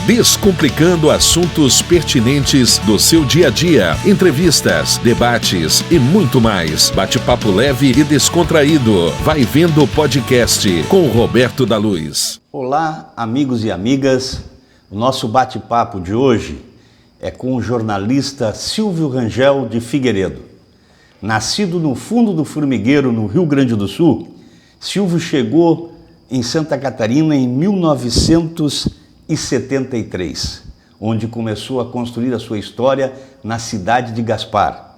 Descomplicando assuntos pertinentes do seu dia a dia, entrevistas, debates e muito mais. Bate-papo leve e descontraído. Vai Vendo Podcast com Roberto da Luz. Olá, amigos e amigas. O nosso bate-papo de hoje é com o jornalista Silvio Rangel de Figueiredo. Nascido no fundo do Formigueiro, no Rio Grande do Sul, Silvio chegou em Santa Catarina em 1973, onde começou a construir a sua história na cidade de Gaspar.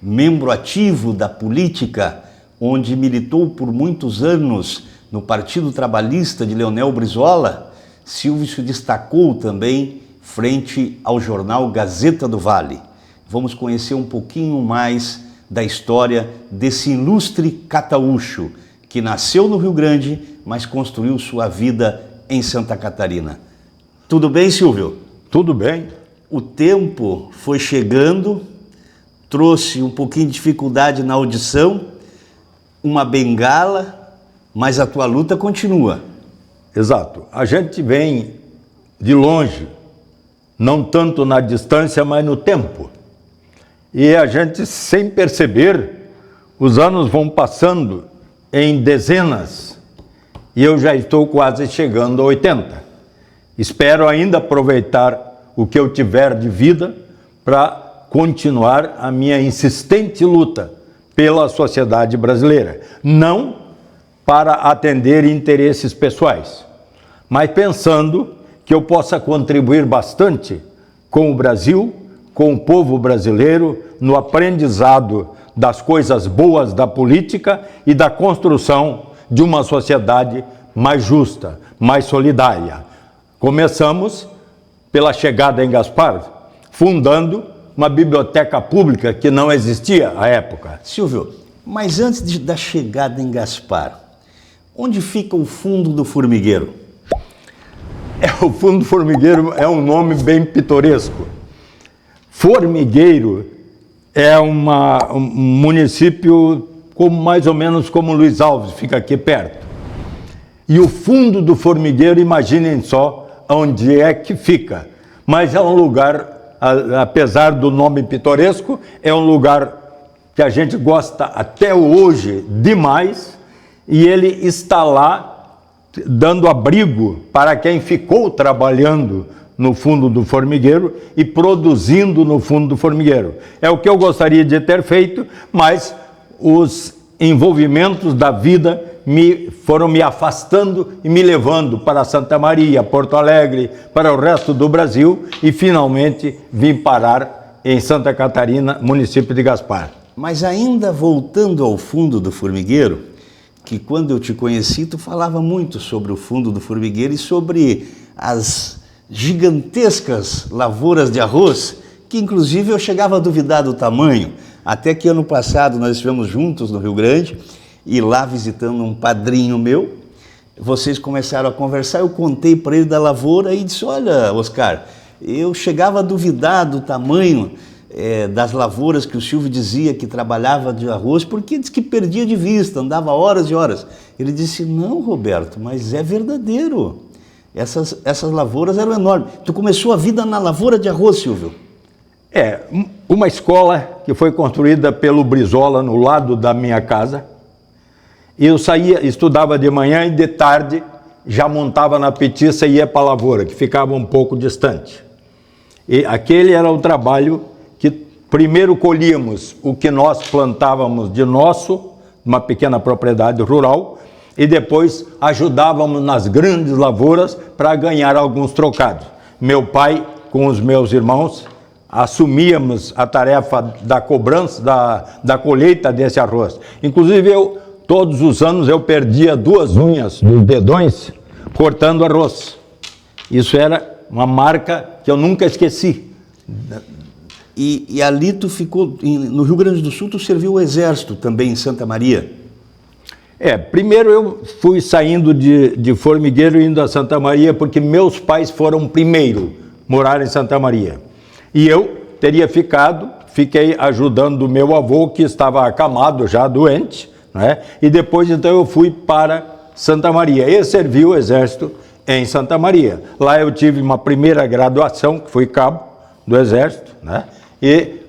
Membro ativo da política, onde militou por muitos anos no Partido Trabalhista de Leonel Brizola, Silvio se destacou também frente ao jornal Gazeta do Vale. Vamos conhecer um pouquinho mais da história desse ilustre cataúcho que nasceu no Rio Grande, mas construiu sua vida em Santa Catarina. Tudo bem, Silvio? Tudo bem. O tempo foi chegando, trouxe um pouquinho de dificuldade na audição, uma bengala, mas a tua luta continua. Exato. A gente vem de longe, não tanto na distância, mas no tempo. E a gente, sem perceber, os anos vão passando em dezenas e eu já estou quase chegando a 80. Espero ainda aproveitar o que eu tiver de vida para continuar a minha insistente luta pela sociedade brasileira. Não para atender interesses pessoais, mas pensando que eu possa contribuir bastante com o Brasil, com o povo brasileiro, no aprendizado das coisas boas da política e da construção de uma sociedade mais justa, mais solidária. Começamos pela chegada em Gaspar, fundando uma biblioteca pública que não existia à época. Silvio, mas antes da chegada em Gaspar, onde fica o Fundo do Formigueiro? O Fundo do Formigueiro é um nome bem pitoresco. Formigueiro é um município mais ou menos como Luiz Alves, fica aqui perto. E o Fundo do Formigueiro, imaginem só onde é que fica. Mas é um lugar, apesar do nome pitoresco, é um lugar que a gente gosta até hoje demais, e ele está lá dando abrigo para quem ficou trabalhando no Fundo do Formigueiro e produzindo no Fundo do Formigueiro. É o que eu gostaria de ter feito, mas os envolvimentos da vida foram me afastando e me levando para Santa Maria, Porto Alegre, para o resto do Brasil e finalmente vim parar em Santa Catarina, município de Gaspar. Mas ainda voltando ao Fundo do Formigueiro, que quando eu te conheci, tu falava muito sobre o Fundo do Formigueiro e sobre as gigantescas lavouras de arroz, que inclusive eu chegava a duvidar do tamanho, até que ano passado nós estivemos juntos no Rio Grande e lá visitando um padrinho meu, vocês começaram a conversar, eu contei para ele da lavoura e disse, olha, Oscar, eu chegava a duvidar do tamanho das lavouras que o Silvio dizia que trabalhava de arroz, porque disse que perdia de vista, andava horas e horas. Ele disse, não, Roberto, mas é verdadeiro. Essas lavouras eram enormes. Tu começou a vida na lavoura de arroz, Silvio? Uma escola que foi construída pelo Brizola no lado da minha casa. Eu saía, estudava de manhã e de tarde já montava na petiça e ia para a lavoura, que ficava um pouco distante. E aquele era o trabalho que primeiro colhíamos o que nós plantávamos de uma pequena propriedade rural, e depois ajudávamos nas grandes lavouras para ganhar alguns trocados. Meu pai, com os meus irmãos, assumíamos a tarefa da cobrança, da colheita desse arroz. Inclusive, todos os anos eu perdia 2 unhas dos dedões cortando arroz. Isso era uma marca que eu nunca esqueci. E ali tu ficou, no Rio Grande do Sul, tu serviu o Exército também em Santa Maria? Primeiro eu fui saindo de Formigueiro indo a Santa Maria, porque meus pais foram primeiro morar em Santa Maria. E eu teria fiquei ajudando o meu avô, que estava acamado, já doente, né? E depois então eu fui para Santa Maria e servi o Exército em Santa Maria. Lá eu tive uma primeira graduação, que fui cabo do Exército, né?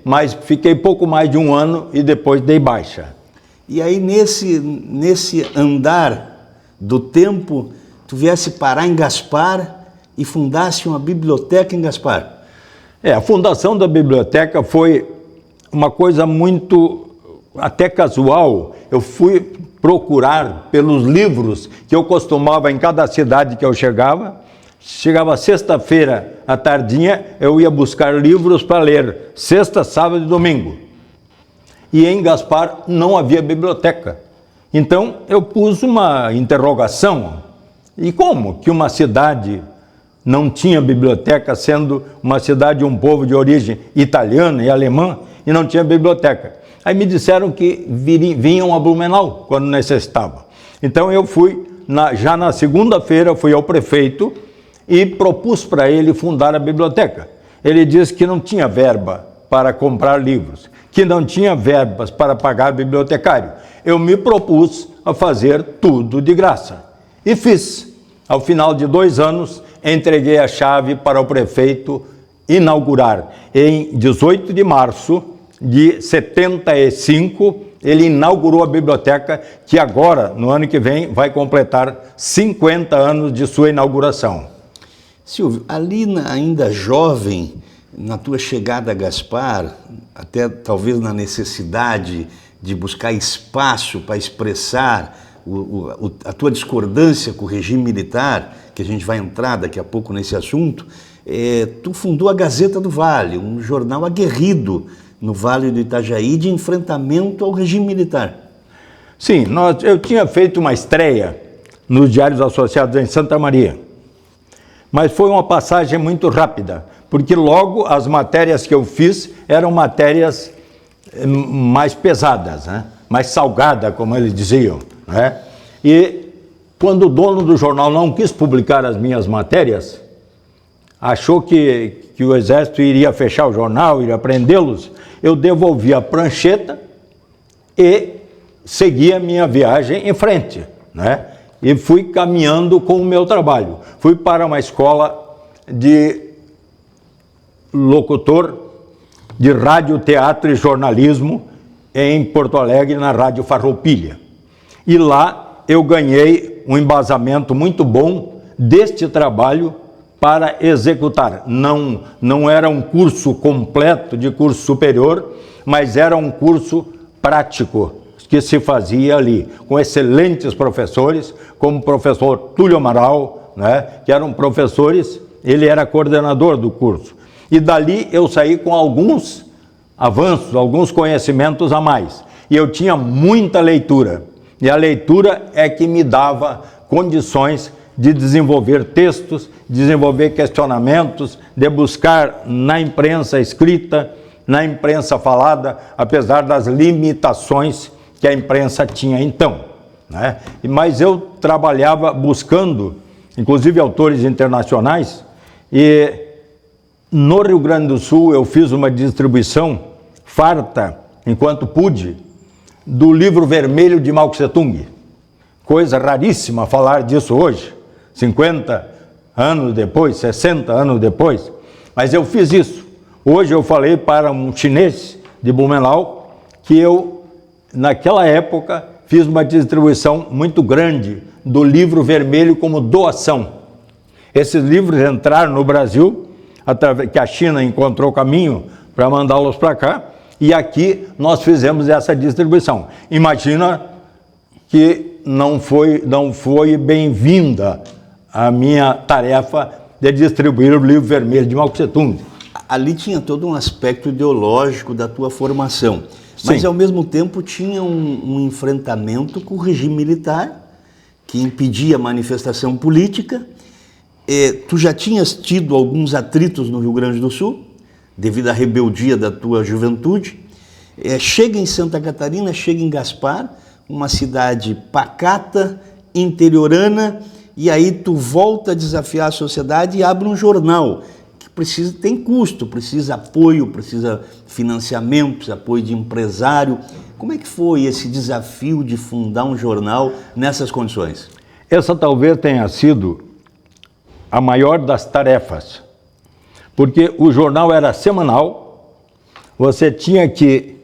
Mas fiquei pouco mais de um ano e depois dei baixa. E aí nesse andar do tempo, tu viesse parar em Gaspar e fundasse uma biblioteca em Gaspar. A fundação da biblioteca foi uma coisa muito até casual. Eu fui procurar pelos livros que eu costumava em cada cidade que eu chegava. Chegava sexta-feira à tardinha, eu ia buscar livros para ler, sexta, sábado e domingo. E em Gaspar não havia biblioteca. Então eu pus uma interrogação. E como que uma cidade não tinha biblioteca, sendo uma cidade de um povo de origem italiana e alemã, e não tinha biblioteca? Aí me disseram que vinham a Blumenau quando necessitava. Então eu fui, já na segunda-feira, fui ao prefeito e propus para ele fundar a biblioteca. Ele disse que não tinha verba para comprar livros, que não tinha verbas para pagar bibliotecário. Eu me propus a fazer tudo de graça. E fiz. Ao final de 2 anos, entreguei a chave para o prefeito inaugurar. Em 18 de março de 75, ele inaugurou a biblioteca, que agora, no ano que vem, vai completar 50 anos de sua inauguração. Silvio, ali ainda jovem, na tua chegada a Gaspar, até talvez na necessidade de buscar espaço para expressar a tua discordância com o regime militar, que a gente vai entrar daqui a pouco nesse assunto, tu fundou a Gazeta do Vale, um jornal aguerrido no Vale do Itajaí de enfrentamento ao regime militar. Sim, eu tinha feito uma estreia nos Diários Associados em Santa Maria, mas foi uma passagem muito rápida, porque logo as matérias que eu fiz eram matérias mais pesadas, né? Mais salgadas, como eles diziam, né? E quando o dono do jornal não quis publicar as minhas matérias, achou que o Exército iria fechar o jornal, iria prendê-los, eu devolvi a prancheta e segui a minha viagem em frente, né? E fui caminhando com o meu trabalho. Fui para uma escola de locutor de rádio, teatro e jornalismo em Porto Alegre, na Rádio Farroupilha. E lá eu ganhei um embasamento muito bom deste trabalho para executar. Não era um curso completo de curso superior, mas era um curso prático que se fazia ali, com excelentes professores, como o professor Túlio Amaral, né, que eram professores, ele era coordenador do curso. E dali eu saí com alguns avanços, alguns conhecimentos a mais. E eu tinha muita leitura. E a leitura é que me dava condições de desenvolver textos, desenvolver questionamentos, de buscar na imprensa escrita, na imprensa falada, apesar das limitações que a imprensa tinha então, né? Mas eu trabalhava buscando, inclusive autores internacionais, e no Rio Grande do Sul eu fiz uma distribuição farta, enquanto pude, do livro vermelho de Mao Tse Tung. Coisa raríssima falar disso hoje, 50 anos depois, 60 anos depois, mas eu fiz isso. Hoje eu falei para um chinês de Blumenau que eu, naquela época, fiz uma distribuição muito grande do livro vermelho como doação. Esses livros entraram no Brasil, através que a China encontrou caminho para mandá-los para cá, e aqui nós fizemos essa distribuição. Imagina que não foi bem-vinda a minha tarefa de distribuir o livro vermelho de Mao Tse Tung. Ali tinha todo um aspecto ideológico da tua formação. Mas, sim, ao mesmo tempo, tinha um enfrentamento com o regime militar, que impedia a manifestação política. Tu já tinhas tido alguns atritos no Rio Grande do Sul, devido à rebeldia da tua juventude. Chega em Santa Catarina, chega em Gaspar, uma cidade pacata, interiorana, e aí tu volta a desafiar a sociedade e abre um jornal que tem custo, precisa apoio, precisa financiamento, precisa apoio de empresário. Como é que foi esse desafio de fundar um jornal nessas condições? Essa talvez tenha sido a maior das tarefas, porque o jornal era semanal, você tinha que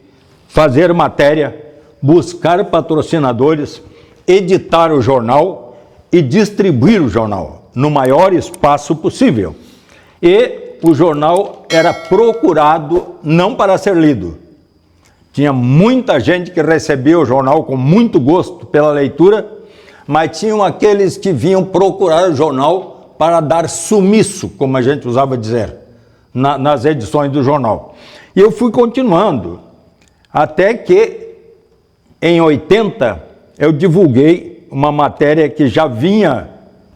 fazer matéria, buscar patrocinadores, editar o jornal e distribuir o jornal no maior espaço possível. E o jornal era procurado não para ser lido. Tinha muita gente que recebia o jornal com muito gosto pela leitura, mas tinham aqueles que vinham procurar o jornal para dar sumiço, como a gente usava dizer, nas edições do jornal. E eu fui continuando, até que em 80 eu divulguei uma matéria que já vinha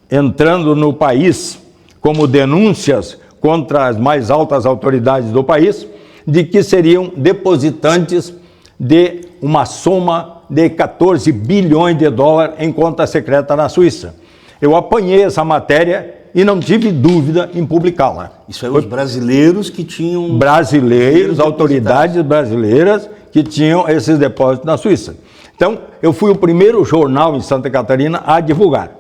entrando no país como denúncias contra as mais altas autoridades do país, de que seriam depositantes de uma soma de 14 bilhões de dólares em conta secreta na Suíça. Eu apanhei essa matéria e não tive dúvida em publicá-la. Isso eram os brasileiros que tinham... Brasileiros, autoridades brasileiras que tinham esses depósitos na Suíça. Então, eu fui o primeiro jornal em Santa Catarina a divulgar.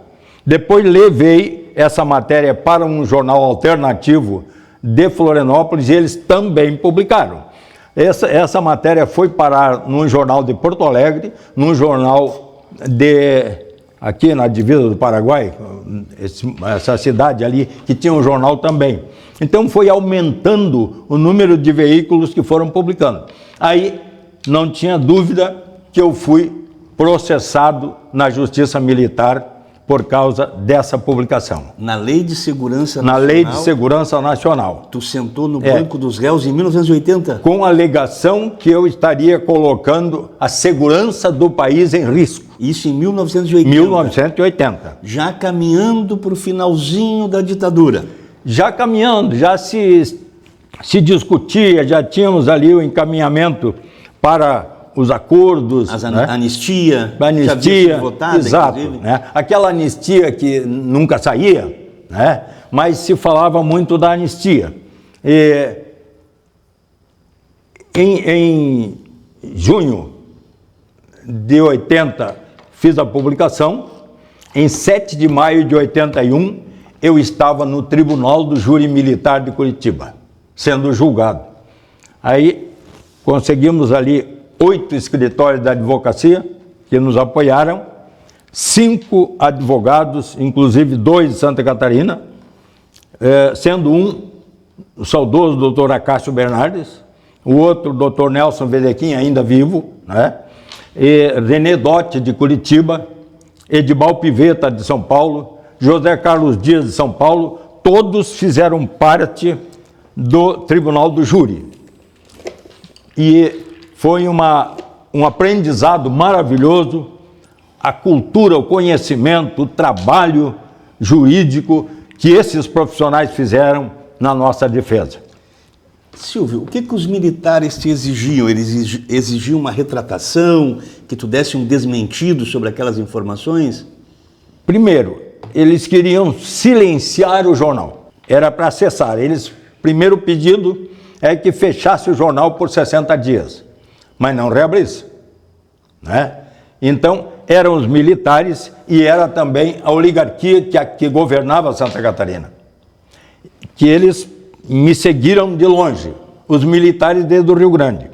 Depois levei essa matéria para um jornal alternativo de Florianópolis e eles também publicaram. Essa matéria foi parar num jornal de Porto Alegre, num jornal aqui na divisa do Paraguai, essa cidade ali, que tinha um jornal também. Então foi aumentando o número de veículos que foram publicando. Aí não tinha dúvida que eu fui processado na Justiça Militar por causa dessa publicação. Na Lei de Segurança Nacional? Na Lei de Segurança Nacional. Tu sentou no banco dos réus em 1980? Com a alegação que eu estaria colocando a segurança do país em risco. Isso em 1980? 1980. Já caminhando para o finalzinho da ditadura? Já caminhando, já se discutia, já tínhamos ali o encaminhamento para os acordos, anistia, já havia sido votada, exato, né? Aquela anistia que nunca saía, né? Mas se falava muito da anistia. Em junho de 80 fiz a publicação, em 7 de maio de 81 eu estava no Tribunal do Júri Militar de Curitiba, sendo julgado. Aí conseguimos ali 8 escritórios da advocacia que nos apoiaram, 5 advogados, inclusive 2 de Santa Catarina, sendo um o saudoso doutor Acácio Bernardes, o outro doutor Nelson Vedequim, ainda vivo, né? E René Dotti, de Curitiba, Edibal Piveta, de São Paulo, José Carlos Dias, de São Paulo, todos fizeram parte do Tribunal do Júri. E foi um aprendizado maravilhoso, a cultura, o conhecimento, o trabalho jurídico que esses profissionais fizeram na nossa defesa. Silvio, o que os militares te exigiam? Eles exigiam uma retratação, que tu desse um desmentido sobre aquelas informações? Primeiro, eles queriam silenciar o jornal. Era para cessar. Primeiro pedido é que fechasse o jornal por 60 dias. Mas não reabrisse, né? Então, eram os militares e era também a oligarquia que governava Santa Catarina, que eles me seguiram de longe, os militares desde o Rio Grande.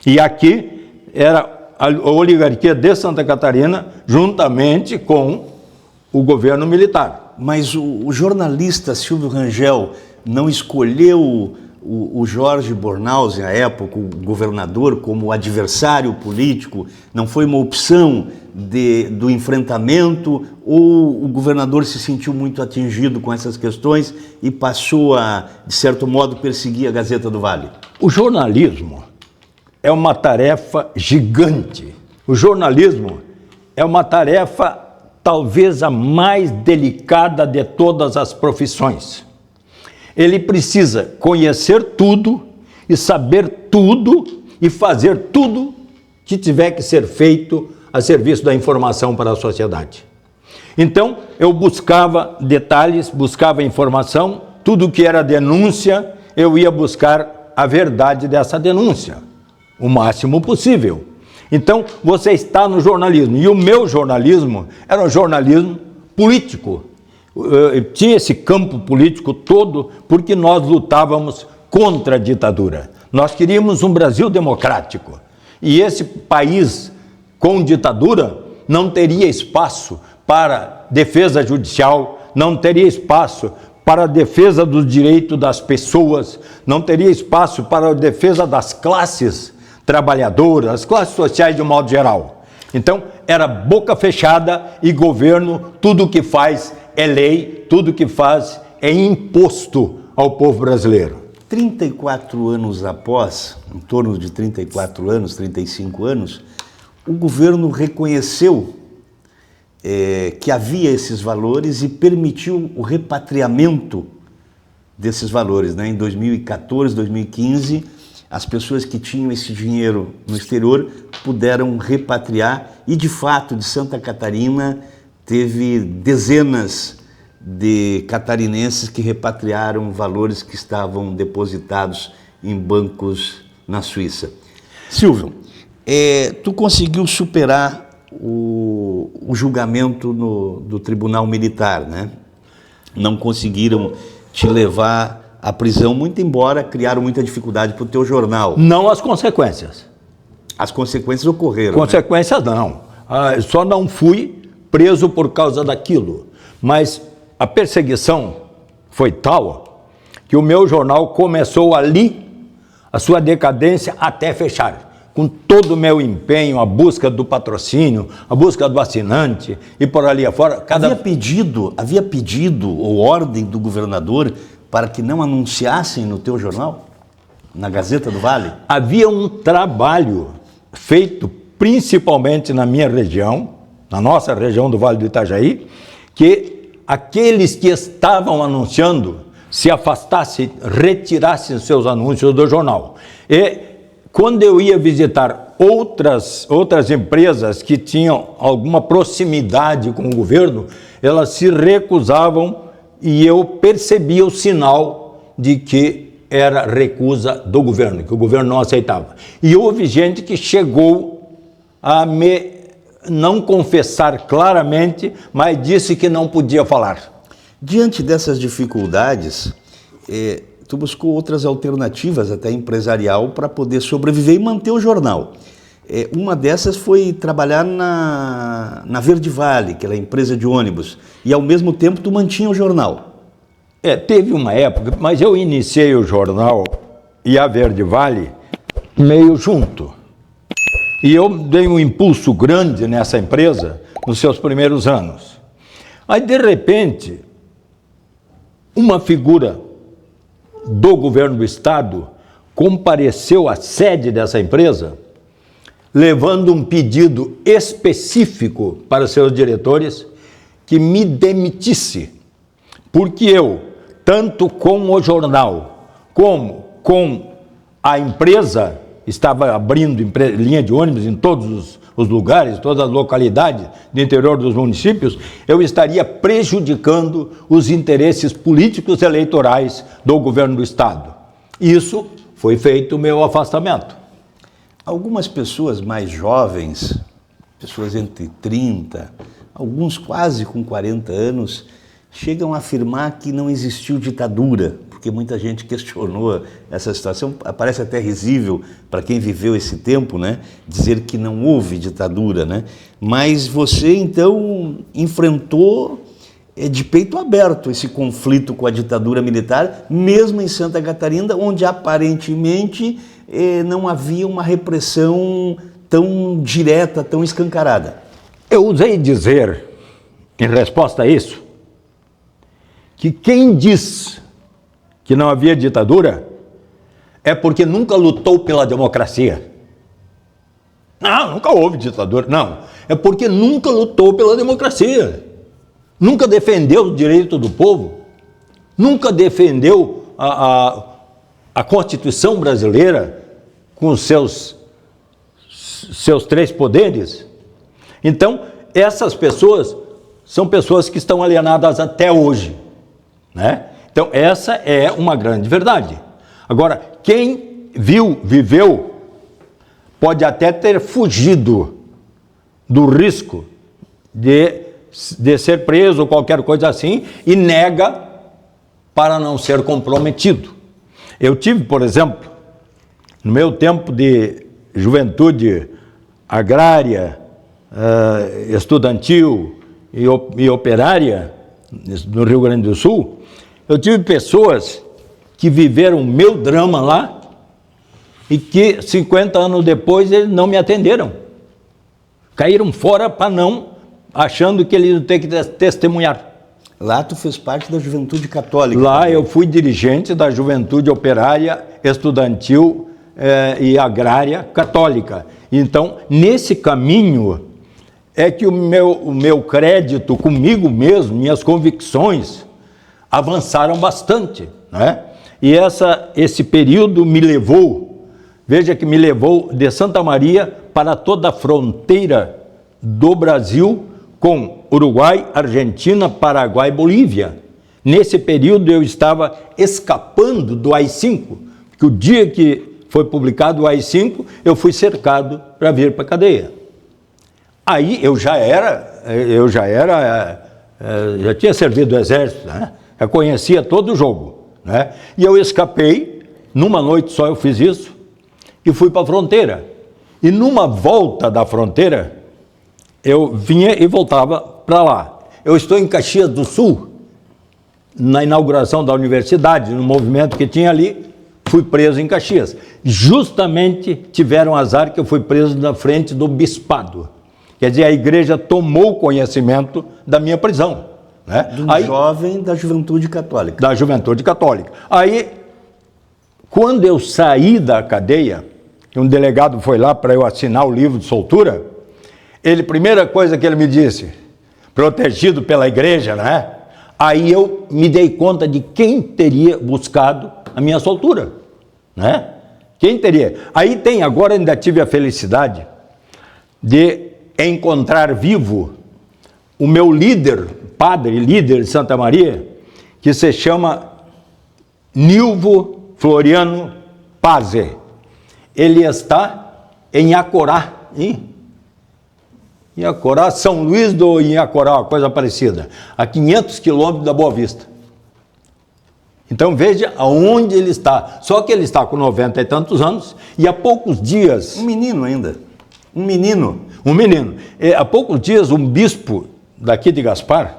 E aqui era a oligarquia de Santa Catarina, juntamente com o governo militar. Mas o jornalista Silvio Rangel não escolheu o Jorge Bornhausen, à época, o governador, como adversário político? Não foi uma opção do enfrentamento, ou o governador se sentiu muito atingido com essas questões e passou a, de certo modo, perseguir a Gazeta do Vale? O jornalismo é uma tarefa gigante. O jornalismo é uma tarefa talvez a mais delicada de todas as profissões. Ele precisa conhecer tudo e saber tudo e fazer tudo que tiver que ser feito a serviço da informação para a sociedade. Então, eu buscava detalhes, buscava informação, tudo que era denúncia, eu ia buscar a verdade dessa denúncia, o máximo possível. Então, você está no jornalismo, e o meu jornalismo era um jornalismo político. tinha esse campo político todo porque nós lutávamos contra a ditadura. Nós queríamos um Brasil democrático. E esse país com ditadura não teria espaço para defesa judicial, não teria espaço para a defesa dos direitos das pessoas, não teria espaço para a defesa das classes trabalhadoras, as classes sociais de um modo geral. Então, era boca fechada e governo, tudo que faz é lei, tudo que faz é imposto ao povo brasileiro. 34 anos após, em torno de 34 anos, 35 anos, o governo reconheceu que havia esses valores e permitiu o repatriamento desses valores, né? Em 2014, 2015, as pessoas que tinham esse dinheiro no exterior puderam repatriar e, de fato, de Santa Catarina, teve dezenas de catarinenses que repatriaram valores que estavam depositados em bancos na Suíça. Silvio, tu conseguiu superar o julgamento do Tribunal Militar, né? Não conseguiram te levar à prisão, muito embora criaram muita dificuldade para o teu jornal. Não as consequências. As consequências ocorreram, Consequências, né? Não. Só não fui preso por causa daquilo. Mas a perseguição foi tal que o meu jornal começou ali a sua decadência até fechar. Com todo o meu empenho, a busca do patrocínio, a busca do assinante e por ali afora. Havia pedido ou ordem do governador para que não anunciassem no teu jornal? Na Gazeta do Vale? Havia um trabalho feito principalmente na minha região, na nossa região do Vale do Itajaí, que aqueles que estavam anunciando se afastassem, retirassem seus anúncios do jornal. E quando eu ia visitar outras empresas que tinham alguma proximidade com o governo, elas se recusavam e eu percebia o sinal de que era recusa do governo, que o governo não aceitava. E houve gente que chegou a me não confessar claramente, mas disse que não podia falar. Diante dessas dificuldades, tu buscou outras alternativas, até empresarial, para poder sobreviver e manter o jornal. Uma dessas foi trabalhar na Verde Vale, que é a empresa de ônibus, e ao mesmo tempo tu mantinha o jornal. Teve uma época, mas eu iniciei o jornal e a Verde Vale meio junto. E eu dei um impulso grande nessa empresa nos seus primeiros anos. Aí, de repente, uma figura do governo do estado compareceu à sede dessa empresa, levando um pedido específico para seus diretores que me demitisse, porque eu, tanto com o jornal como com a empresa, estava abrindo linha de ônibus em todos os lugares, todas as localidades do interior dos municípios, eu estaria prejudicando os interesses políticos eleitorais do governo do estado. Isso foi feito o meu afastamento. Algumas pessoas mais jovens, pessoas entre 30, alguns quase com 40 anos, chegam a afirmar que não existiu ditadura, porque muita gente questionou essa situação. Parece até risível para quem viveu esse tempo, né? Dizer que não houve ditadura, né? Mas você, então, enfrentou de peito aberto esse conflito com a ditadura militar, mesmo em Santa Catarina, onde aparentemente não havia uma repressão tão direta, tão escancarada. Eu usei dizer, em resposta a isso, que quem diz que não havia ditadura é porque nunca lutou pela democracia. Não, nunca houve ditadura. Não, é porque nunca lutou pela democracia. Nunca defendeu o direito do povo. Nunca defendeu a Constituição brasileira com os seus três poderes. Então, essas pessoas são pessoas que estão alienadas até hoje, né? Então, essa é uma grande verdade. Agora, quem viveu, pode até ter fugido do risco de ser preso ou qualquer coisa assim, e nega para não ser comprometido. Eu tive, por exemplo, no meu tempo de juventude agrária, estudantil e operária, no Rio Grande do Sul, eu tive pessoas que viveram o meu drama lá e que 50 anos depois eles não me atenderam. Caíram fora para não, achando que eles iam ter que testemunhar. Lá tu fez parte da juventude católica. Lá também. eu fui dirigente da juventude operária, estudantil e agrária católica. Então, nesse caminho é que o meu crédito comigo mesmo, minhas convicções, avançaram bastante, né? E esse período me levou, veja que me levou de Santa Maria para toda a fronteira do Brasil com Uruguai, Argentina, Paraguai e Bolívia. Nesse período eu estava escapando do AI-5, porque o dia que foi publicado o AI-5, eu fui cercado para vir para a cadeia. Aí eu já tinha servido o exército, né? Eu conhecia todo o jogo, né? E eu escapei, numa noite só eu fiz isso, e fui para a fronteira. E numa volta da fronteira, eu vinha e voltava para lá. Eu estou em Caxias do Sul, na inauguração da universidade, no movimento que tinha ali, fui preso em Caxias. Justamente tiveram azar que eu fui preso na frente do bispado. Quer dizer, a igreja tomou conhecimento da minha prisão, né? De um jovem da juventude católica. Da juventude católica. Aí, quando eu saí da cadeia, um delegado foi lá para eu assinar o livro de soltura, primeira coisa que ele me disse, protegido pela igreja, né? Aí eu me dei conta de quem teria buscado a minha soltura, né? Quem teria? Aí agora ainda tive a felicidade de encontrar vivo o meu líder, líder de Santa Maria, que se chama Nilvo Floriano Paze. Ele está em Acorá, Inhacorá, São Luís do Inhacorá, uma coisa parecida, a 500 quilômetros da Boa Vista. Então veja aonde ele está. Só que ele está com 90 e tantos anos e há poucos dias... Um menino ainda. Um menino. Há poucos dias um bispo daqui de Gaspar,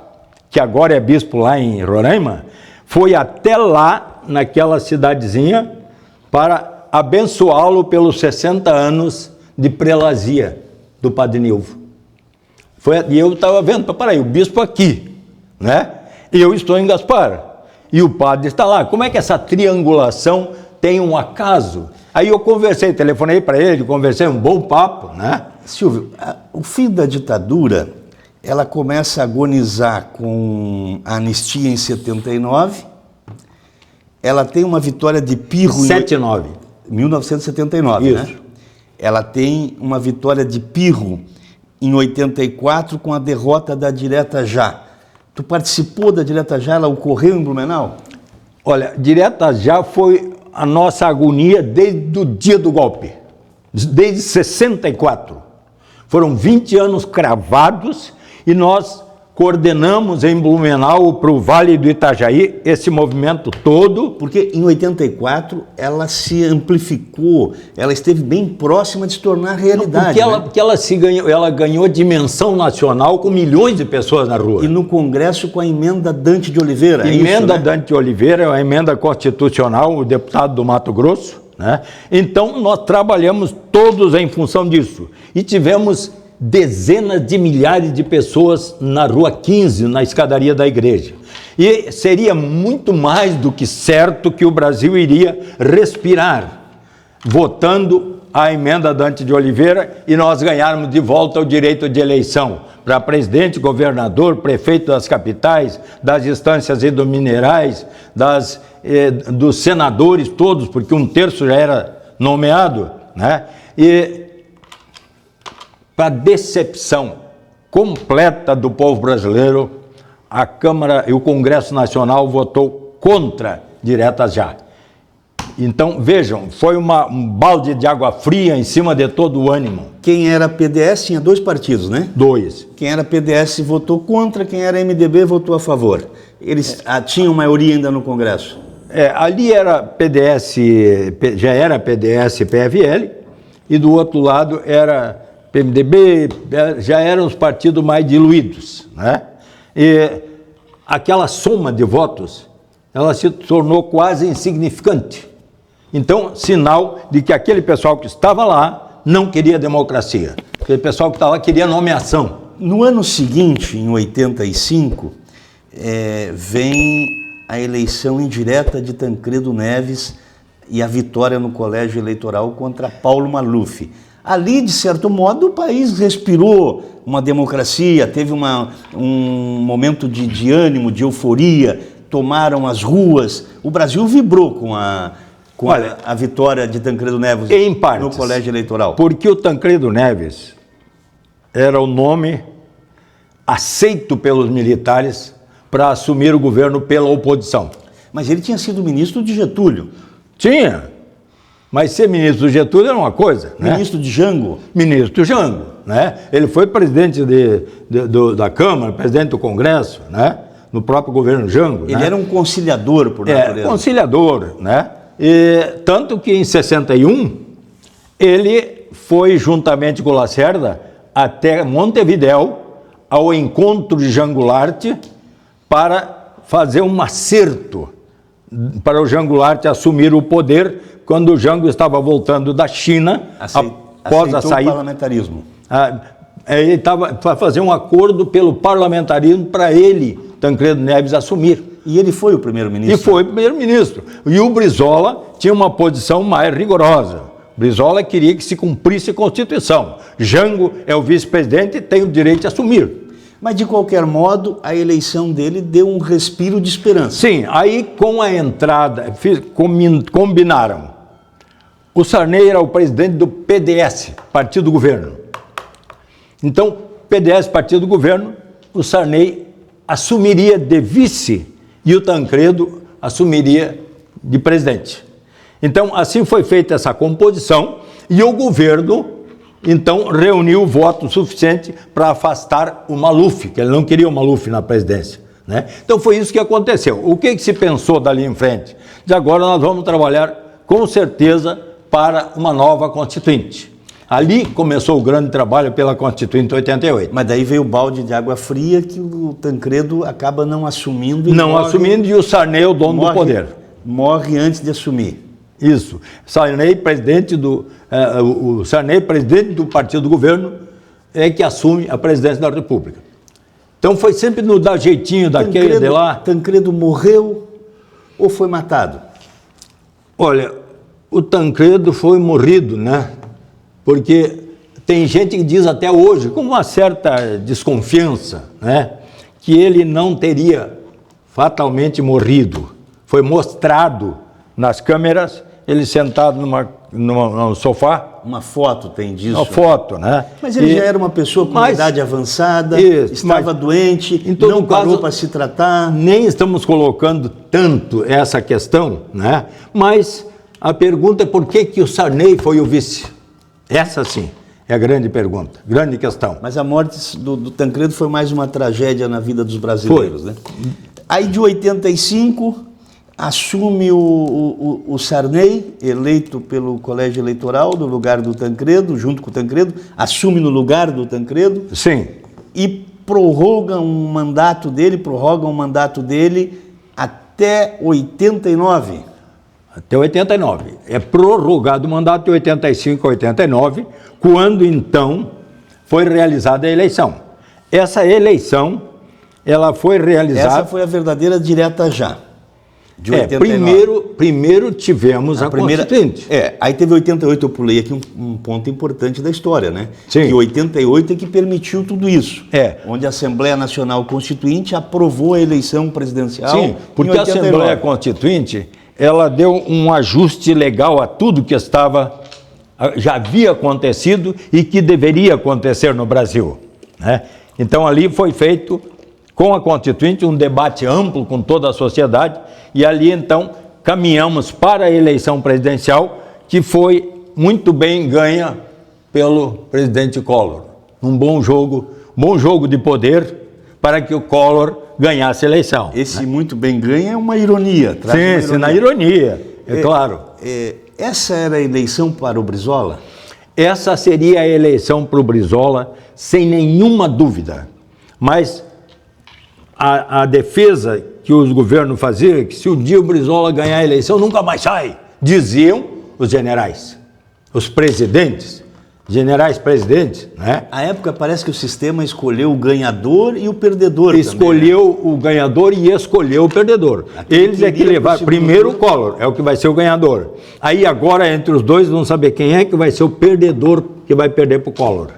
que agora é bispo lá em Roraima, foi até lá, naquela cidadezinha, para abençoá-lo pelos 60 anos de prelazia do Padre Nilvo. E eu estava vendo, peraí, o bispo aqui, né? E eu estou em Gaspar. E o padre está lá. Como é que essa triangulação tem um acaso? Aí eu telefonei para ele, conversei um bom papo, né? Silvio, o fim da ditadura, ela começa a agonizar com a anistia em 79, ela tem uma vitória de Pirro... 1979, Isso. né? Ela tem uma vitória de Pirro em 84 com a derrota da Direta Já. Tu participou da Direta Já? Ela ocorreu em Blumenau? Olha, Direta Já foi a nossa agonia desde o dia do golpe, desde 64. Foram 20 anos cravados e nós coordenamos em Blumenau para o Vale do Itajaí esse movimento todo. Porque em 84 ela se amplificou, ela esteve bem próxima de se tornar realidade. Porque ela ganhou dimensão nacional com milhões de pessoas na rua. E no Congresso com a emenda Dante de Oliveira. Emenda Dante de Oliveira, é uma emenda constitucional, o deputado do Mato Grosso, né? Então nós trabalhamos todos em função disso. E tivemos dezenas de milhares de pessoas na Rua 15, na escadaria da igreja. E seria muito mais do que certo que o Brasil iria respirar, votando a emenda Dante de Oliveira e nós ganharmos de volta o direito de eleição para presidente, governador, prefeito das capitais, das instâncias hidrominerais, dos senadores todos, porque 1/3 já era nomeado, né? E para decepção completa do povo brasileiro, a Câmara e o Congresso Nacional votou contra Direta Já. Então, vejam, foi um balde de água fria em cima de todo o ânimo. Quem era PDS tinha 2 partidos, né? 2. Quem era PDS votou contra, quem era MDB votou a favor. Eles tinham maioria ainda no Congresso. Ali era PDS, já era PDS e PFL, e do outro lado era PMDB, já eram os partidos mais diluídos, né? E aquela soma de votos, ela se tornou quase insignificante. Então, sinal de que aquele pessoal que estava lá não queria democracia. Aquele pessoal que estava lá queria nomeação. No ano seguinte, em 85, vem a eleição indireta de Tancredo Neves e a vitória no colégio eleitoral contra Paulo Maluf. Ali, de certo modo, o país respirou uma democracia, teve um momento de ânimo, de euforia, tomaram as ruas. O Brasil vibrou com a vitória de Tancredo Neves em partes, no colégio eleitoral. Porque o Tancredo Neves era o nome aceito pelos militares para assumir o governo pela oposição. Mas ele tinha sido ministro de Getúlio. Tinha, mas ser ministro de Getúlio era uma coisa, né? Ministro de Jango. Ministro Jango, né? Ele foi presidente da Câmara, presidente do Congresso, né? No próprio governo Jango. Ele era um conciliador, por natureza. Conciliador, né? E, tanto que em 61, ele foi, juntamente com Lacerda, até Montevidéu, ao encontro de Jango Goulart, para fazer um acerto para o Jango Goulart assumir o poder quando o Jango estava voltando da China após a saída. O parlamentarismo. Ele estava para fazer um acordo pelo parlamentarismo para ele, Tancredo Neves, assumir. E ele foi o primeiro-ministro? E foi o primeiro-ministro. E o Brizola tinha uma posição mais rigorosa. Brizola queria que se cumprisse a Constituição. Jango é o vice-presidente e tem o direito de assumir. Mas, de qualquer modo, a eleição dele deu um respiro de esperança. Sim, aí com a entrada, combinaram. O Sarney era o presidente do PDS, Partido do Governo. Então, PDS, Partido do Governo, o Sarney assumiria de vice e o Tancredo assumiria de presidente. Então, assim foi feita essa composição e o governo, então, reuniu voto suficiente para afastar o Maluf, que ele não queria o Maluf na presidência, né? Então, foi isso que aconteceu. O que se pensou dali em frente? De agora nós vamos trabalhar, com certeza, para uma nova Constituinte. Ali começou o grande trabalho pela Constituinte 88. Mas daí veio o balde de água fria que o Tancredo acaba não assumindo. E o Sarney é o dono do poder. Morre antes de assumir. Isso. Sarney, presidente o Sarney, presidente do Partido do Governo, é que assume a presidência da República. Então foi sempre no dar jeitinho daquele de lá. Tancredo morreu ou foi matado? Olha, o Tancredo foi morrido, né? Porque tem gente que diz até hoje, com uma certa desconfiança, né, que ele não teria fatalmente morrido. Foi mostrado nas câmeras, ele sentado num sofá. Uma foto tem disso. Uma foto, né? Mas ele já era uma pessoa com idade avançada, estava doente, não parou para se tratar. Nem estamos colocando tanto essa questão, né? Mas a pergunta é por que o Sarney foi o vice? Essa sim é a grande pergunta, grande questão. Mas a morte do Tancredo foi mais uma tragédia na vida dos brasileiros, né? Aí de 85 assume o Sarney, eleito pelo colégio eleitoral no lugar do Tancredo, junto com o Tancredo, assume no lugar do Tancredo. Sim. E prorroga um mandato dele até 89. Até 89. É prorrogado o mandato de 85 a 89, quando então foi realizada a eleição. Essa eleição, ela foi realizada... Essa foi a verdadeira direta já, de 89. Primeiro tivemos a Constituinte. Aí teve 88, eu pulei aqui um ponto importante da história, né? Sim. Que 88 é que permitiu tudo isso. Onde a Assembleia Nacional Constituinte aprovou a eleição presidencial. Sim, porque a Assembleia Constituinte... ela deu um ajuste legal a tudo que já havia acontecido e que deveria acontecer no Brasil, né? Então ali foi feito, com a Constituinte, um debate amplo com toda a sociedade e ali então caminhamos para a eleição presidencial, que foi muito bem ganha pelo presidente Collor. Um bom jogo de poder para que o Collor ganhasse a eleição. Esse muito bem ganha é uma ironia. Sim, na ironia, claro. Essa era a eleição para o Brizola? Essa seria a eleição para o Brizola, sem nenhuma dúvida. Mas a defesa que os governos faziam é que se um dia o Brizola ganhar a eleição, nunca mais sai, diziam os generais, os presidentes, generais-presidentes, né? À época parece que o sistema escolheu o ganhador e o perdedor. Escolheu também, né? O ganhador e escolheu o perdedor. Eles é que levaram. Primeiro o Collor é o que vai ser o ganhador. Aí agora, entre os dois, vão saber quem é que vai ser o perdedor que vai perder para o Collor.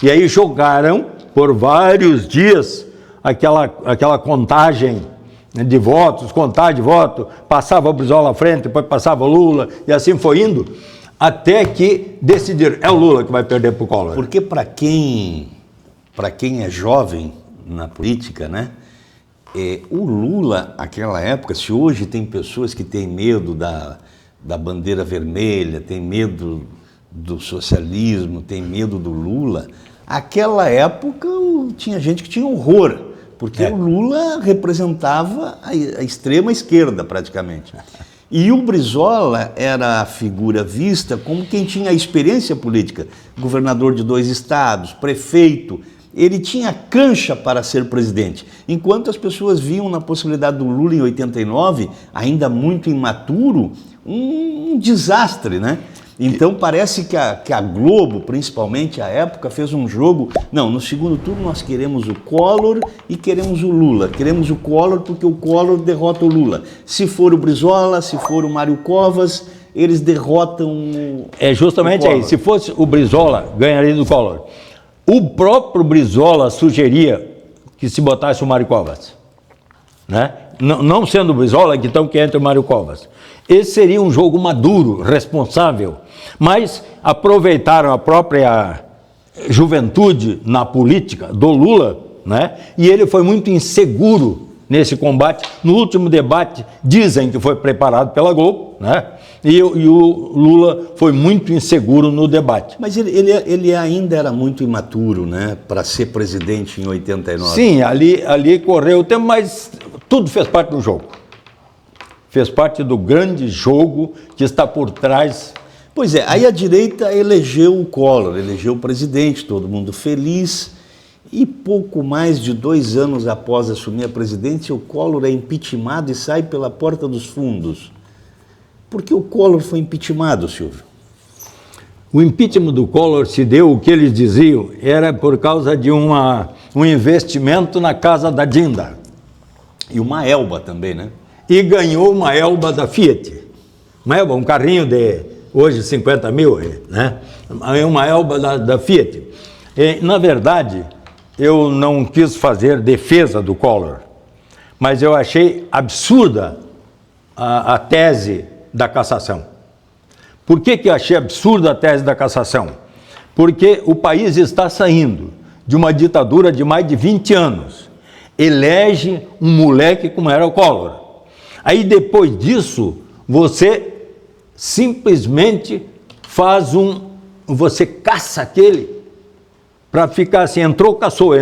E aí jogaram por vários dias aquela contagem de votos, contagem de voto, passava o Brizola à frente, depois passava o Lula, e assim foi indo, até que decidiram, é o Lula que vai perder para o Collor. Porque para quem é jovem na política, né, o Lula, naquela época, se hoje tem pessoas que têm medo da bandeira vermelha, tem medo do socialismo, tem medo do Lula, aquela época tinha gente que tinha horror, porque o Lula representava a extrema esquerda praticamente. E o Brizola era a figura vista como quem tinha experiência política, governador de 2 estados, prefeito, ele tinha cancha para ser presidente, enquanto as pessoas viam na possibilidade do Lula em 89, ainda muito imaturo, um desastre, né? Então parece que a Globo, principalmente à época, fez um jogo, não, no segundo turno nós queremos o Collor e queremos o Lula, queremos o Collor porque o Collor derrota o Lula, se for o Brizola, se for o Mário Covas, eles derrotam justamente aí, se fosse o Brizola, ganharia do Collor. O próprio Brizola sugeria que se botasse o Mário Covas, né? Não sendo o Brizola, então que entre o Mário Covas. Esse seria um jogo maduro, responsável, mas aproveitaram a própria juventude na política do Lula, né? E ele foi muito inseguro nesse combate. No último debate, dizem que foi preparado pela Globo, né? E o Lula foi muito inseguro no debate. Mas ele ainda era muito imaturo, né? Para ser presidente em 89. Sim, ali correu o tempo, mas tudo fez parte do jogo. Fez parte do grande jogo que está por trás. Pois é, aí a direita elegeu o Collor, elegeu o presidente, todo mundo feliz, e pouco mais de 2 anos após assumir a presidência, o Collor é impeachmentado e sai pela porta dos fundos. Por que o Collor foi impeachmentado, Silvio? O impeachment do Collor se deu, o que eles diziam, era por causa de um investimento na casa da Dinda. E uma Elba também, né? E ganhou uma Elba da Fiat. Uma Elba, um carrinho de hoje 50 mil, né? Uma Elba da Fiat. E, na verdade, eu não quis fazer defesa do Collor, mas eu achei absurda a tese da cassação. Por que eu achei absurda a tese da cassação? Porque o país está saindo de uma ditadura de mais de 20 anos. Elege um moleque como era o Collor. Aí depois disso, você simplesmente você caça aquele para ficar assim, entrou, caçou.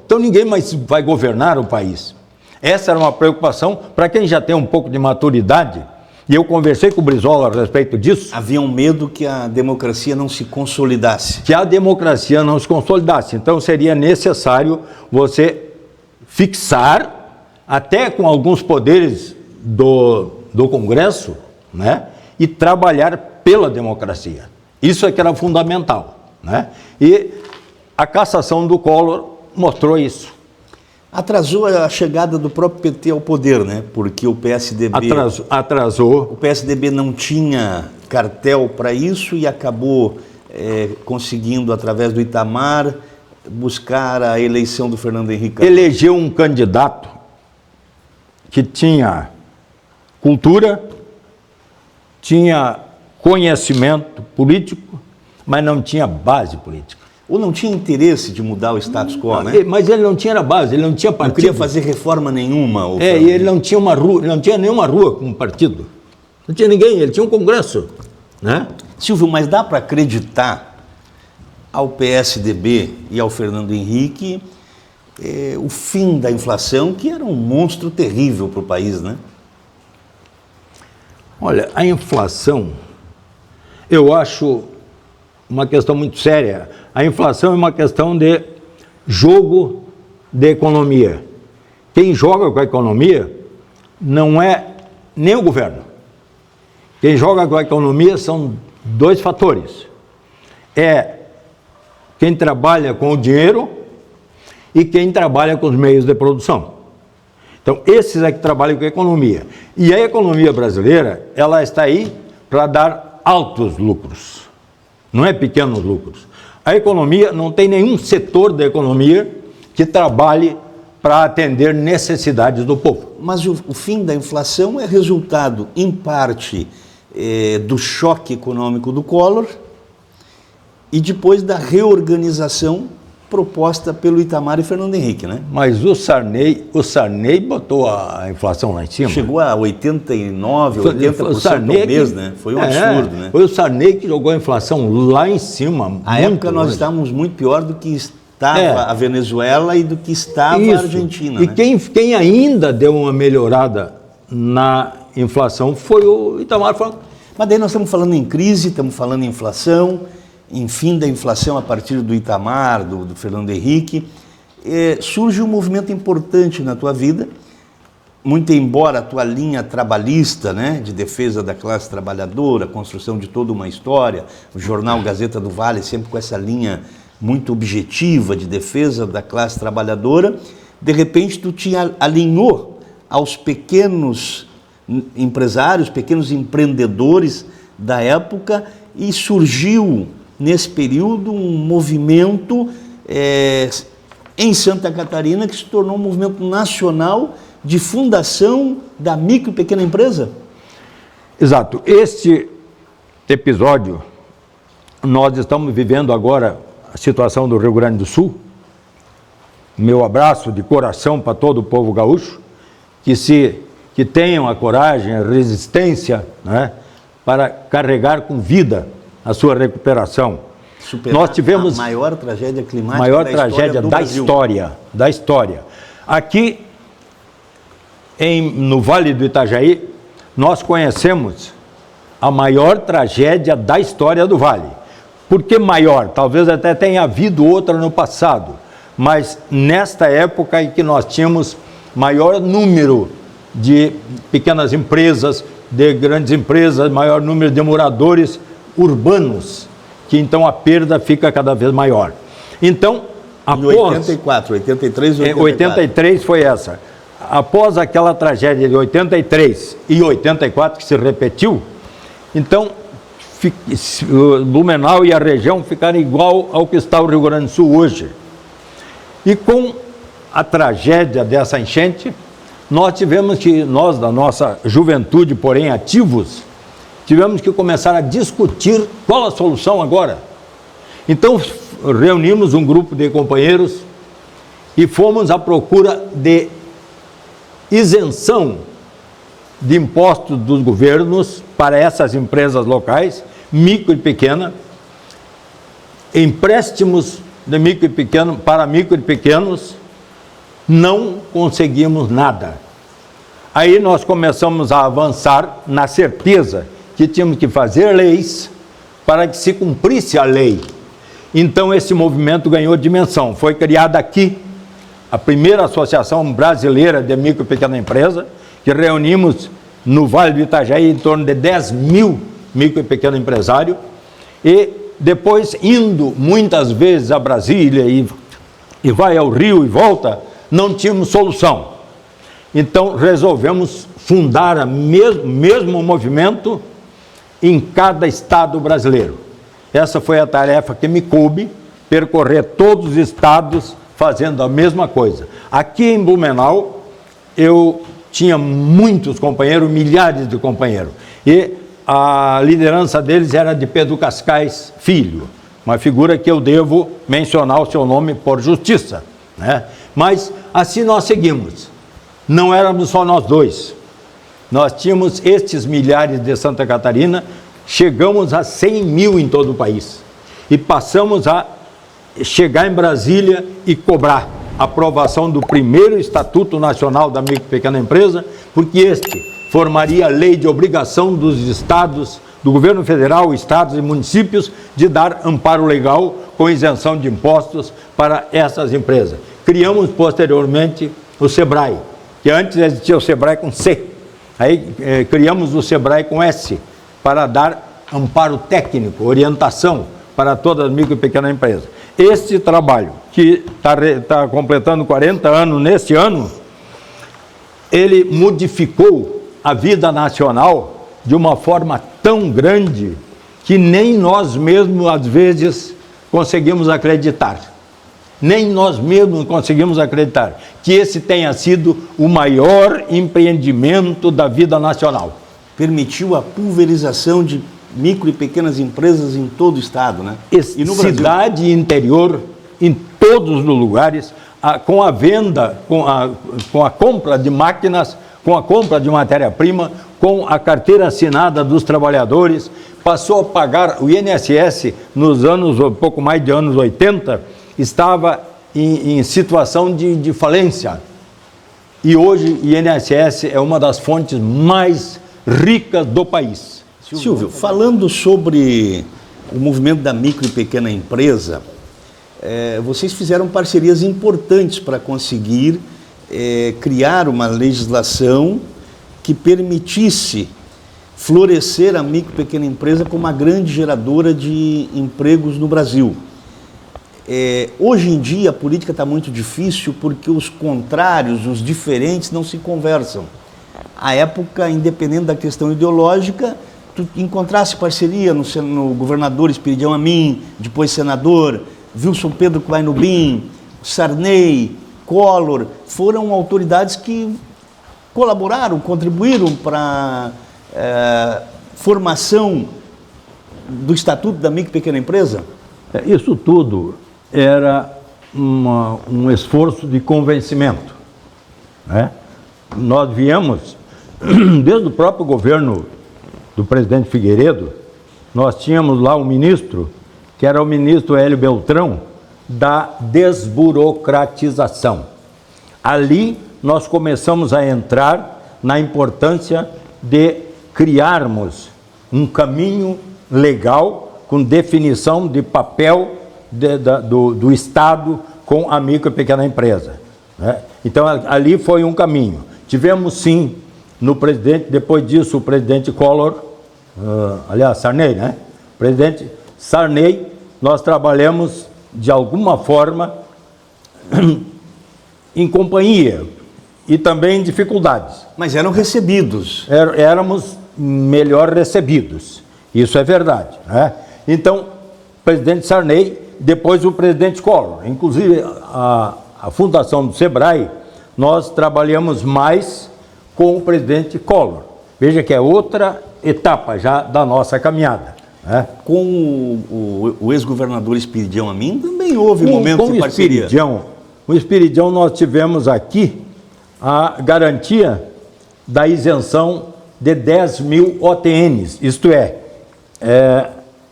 Então ninguém mais vai governar o país. Essa era uma preocupação para quem já tem um pouco de maturidade, e eu conversei com o Brizola a respeito disso. Havia um medo que a democracia não se consolidasse. Então seria necessário você fixar, até com alguns poderes do Congresso, né? E trabalhar pela democracia. Isso é que era fundamental, né? E a cassação do Collor mostrou isso. Atrasou a chegada do próprio PT ao poder, né? Porque o PSDB... Atrasou. O PSDB não tinha cartel para isso e acabou conseguindo, através do Itamar, buscar a eleição do Fernando Henrique. Elegeu um candidato que tinha cultura, tinha conhecimento político, mas não tinha base política. Ou não tinha interesse de mudar o status quo, né? Mas ele não tinha base, ele não tinha partido. Não queria fazer reforma nenhuma. E ele não tinha uma rua, não tinha nenhuma rua como partido. Não tinha ninguém, ele tinha um congresso, né? Silvio, mas dá para acreditar ao PSDB e ao Fernando Henrique o fim da inflação, que era um monstro terrível para o país, né? Olha, a inflação, eu acho uma questão muito séria. A inflação é uma questão de jogo de economia. Quem joga com a economia não é nem o governo. Quem joga com a economia são dois fatores. É quem trabalha com o dinheiro e quem trabalha com os meios de produção. Então, esses é que trabalham com a economia. E a economia brasileira, ela está aí para dar altos lucros, não é pequenos lucros. A economia, não tem nenhum setor da economia que trabalhe para atender necessidades do povo. Mas o fim da inflação é resultado, em parte, do choque econômico do Collor e depois da reorganização proposta pelo Itamar e Fernando Henrique, né? Mas o Sarney botou a inflação lá em cima. Chegou a 89%, 80% ao mês, né? Foi um absurdo, né? Foi o Sarney que jogou a inflação lá em cima. À época nós estávamos muito pior do que estava a Venezuela e do que estava a Argentina. E né? quem ainda deu uma melhorada na inflação foi o Itamar Franco. Mas daí nós estamos falando em crise, estamos falando em inflação, em fim da inflação a partir do Itamar, do Fernando Henrique. Surge um movimento importante na tua vida, muito embora a tua linha trabalhista, né, de defesa da classe trabalhadora, construção de toda uma história, o jornal Gazeta do Vale sempre com essa linha muito objetiva de defesa da classe trabalhadora, de repente tu te alinhou aos pequenos empresários, pequenos empreendedores da época e surgiu nesse período um movimento em Santa Catarina que se tornou um movimento nacional de fundação da micro e pequena empresa? Exato. Este episódio, nós estamos vivendo agora a situação do Rio Grande do Sul. Meu abraço de coração para todo o povo gaúcho, que tenham a coragem, a resistência, né, para carregar com vida a sua recuperação. Superar nós tivemos a maior tragédia climática da história. Aqui no Vale do Itajaí, nós conhecemos a maior tragédia da história do Vale. Por que maior? Talvez até tenha havido outra no passado, mas nesta época em que nós tínhamos maior número de pequenas empresas, de grandes empresas, maior número de moradores urbanos, que então a perda fica cada vez maior. Então, após... 84, 83 e 83 foi essa. Após aquela tragédia de 83 e 84 que se repetiu, então Blumenau e a região ficaram igual ao que está o Rio Grande do Sul hoje. E com a tragédia dessa enchente, nós da nossa juventude, porém ativos, tivemos que começar a discutir qual a solução agora. Então, reunimos um grupo de companheiros e fomos à procura de isenção de impostos dos governos para essas empresas locais, micro e pequena, empréstimos de micro e pequeno para micro e pequenos, não conseguimos nada. Aí nós começamos a avançar na certeza que tínhamos que fazer leis para que se cumprisse a lei. Então esse movimento ganhou dimensão. Foi criada aqui a primeira Associação Brasileira de Micro e Pequena Empresa, que reunimos no Vale do Itajaí em torno de 10 mil micro e pequeno empresário, e depois indo muitas vezes a Brasília e vai ao Rio e volta, não tínhamos solução. Então resolvemos fundar o mesmo movimento em cada estado brasileiro. Essa foi a tarefa que me coube, percorrer todos os estados fazendo a mesma coisa. Aqui em Blumenau, eu tinha muitos companheiros, milhares de companheiros, e a liderança deles era de Pedro Cascais Filho, uma figura que eu devo mencionar o seu nome por justiça, né? Mas assim nós seguimos. Não éramos só nós dois. Nós tínhamos estes milhares de Santa Catarina, chegamos a 100 mil em todo o país. E passamos a chegar em Brasília e cobrar a aprovação do primeiro Estatuto Nacional da Micro e Pequena Empresa, porque este formaria a lei de obrigação dos estados, do governo federal, estados e municípios, de dar amparo legal com isenção de impostos para essas empresas. Criamos posteriormente o SEBRAE, que antes existia o SEBRAE com C. Aí criamos o SEBRAE com S, para dar amparo técnico, orientação para todas as micro e pequenas empresas. Este trabalho, que está completando 40 anos neste ano, ele modificou a vida nacional de uma forma tão grande que nem nós mesmos, às vezes, conseguimos acreditar. Nem nós mesmos conseguimos acreditar que esse tenha sido o maior empreendimento da vida nacional. Permitiu a pulverização de micro e pequenas empresas em todo o estado, né? E no cidade e interior, em todos os lugares, com a venda, com a compra de máquinas, com a compra de matéria-prima, com a carteira assinada dos trabalhadores, passou a pagar o INSS nos anos, pouco mais de anos 80, estava em situação de falência. E hoje o INSS é uma das fontes mais ricas do país. Silvio, falando sobre o movimento da micro e pequena empresa, vocês fizeram parcerias importantes para conseguir criar uma legislação que permitisse florescer a micro e pequena empresa como uma grande geradora de empregos no Brasil. Hoje em dia a política está muito difícil porque os contrários, os diferentes não se conversam. À época, independente da questão ideológica, tu encontrasse parceria no governador Espiridião Amin, depois senador, Wilson Pedro Kleinubin, Sarney, Collor, foram autoridades que colaboraram, contribuíram para a formação do Estatuto da Micro e Pequena Empresa? Isso tudo era um esforço de convencimento, né? Nós viemos, desde o próprio governo do presidente Figueiredo, nós tínhamos lá um ministro, que era o ministro Hélio Beltrão, da desburocratização. Ali nós começamos a entrar na importância de criarmos um caminho legal com definição de papel do Estado com a micro e pequena empresa, né? Então ali foi um caminho. Tivemos sim, no presidente, depois disso o presidente Collor, aliás Sarney, né? Presidente Sarney, nós trabalhamos de alguma forma em companhia e também em dificuldades. Mas eram recebidos. Éramos melhor recebidos, isso é verdade, né? Então, o presidente Sarney, depois o presidente Collor, inclusive a fundação do SEBRAE, nós trabalhamos mais com o presidente Collor. Veja que é outra etapa já da nossa caminhada, né? Com o ex-governador Espiridião Amin também houve momentos de parceria. O Espiridião nós tivemos aqui a garantia da isenção de 10 mil OTNs, isto é,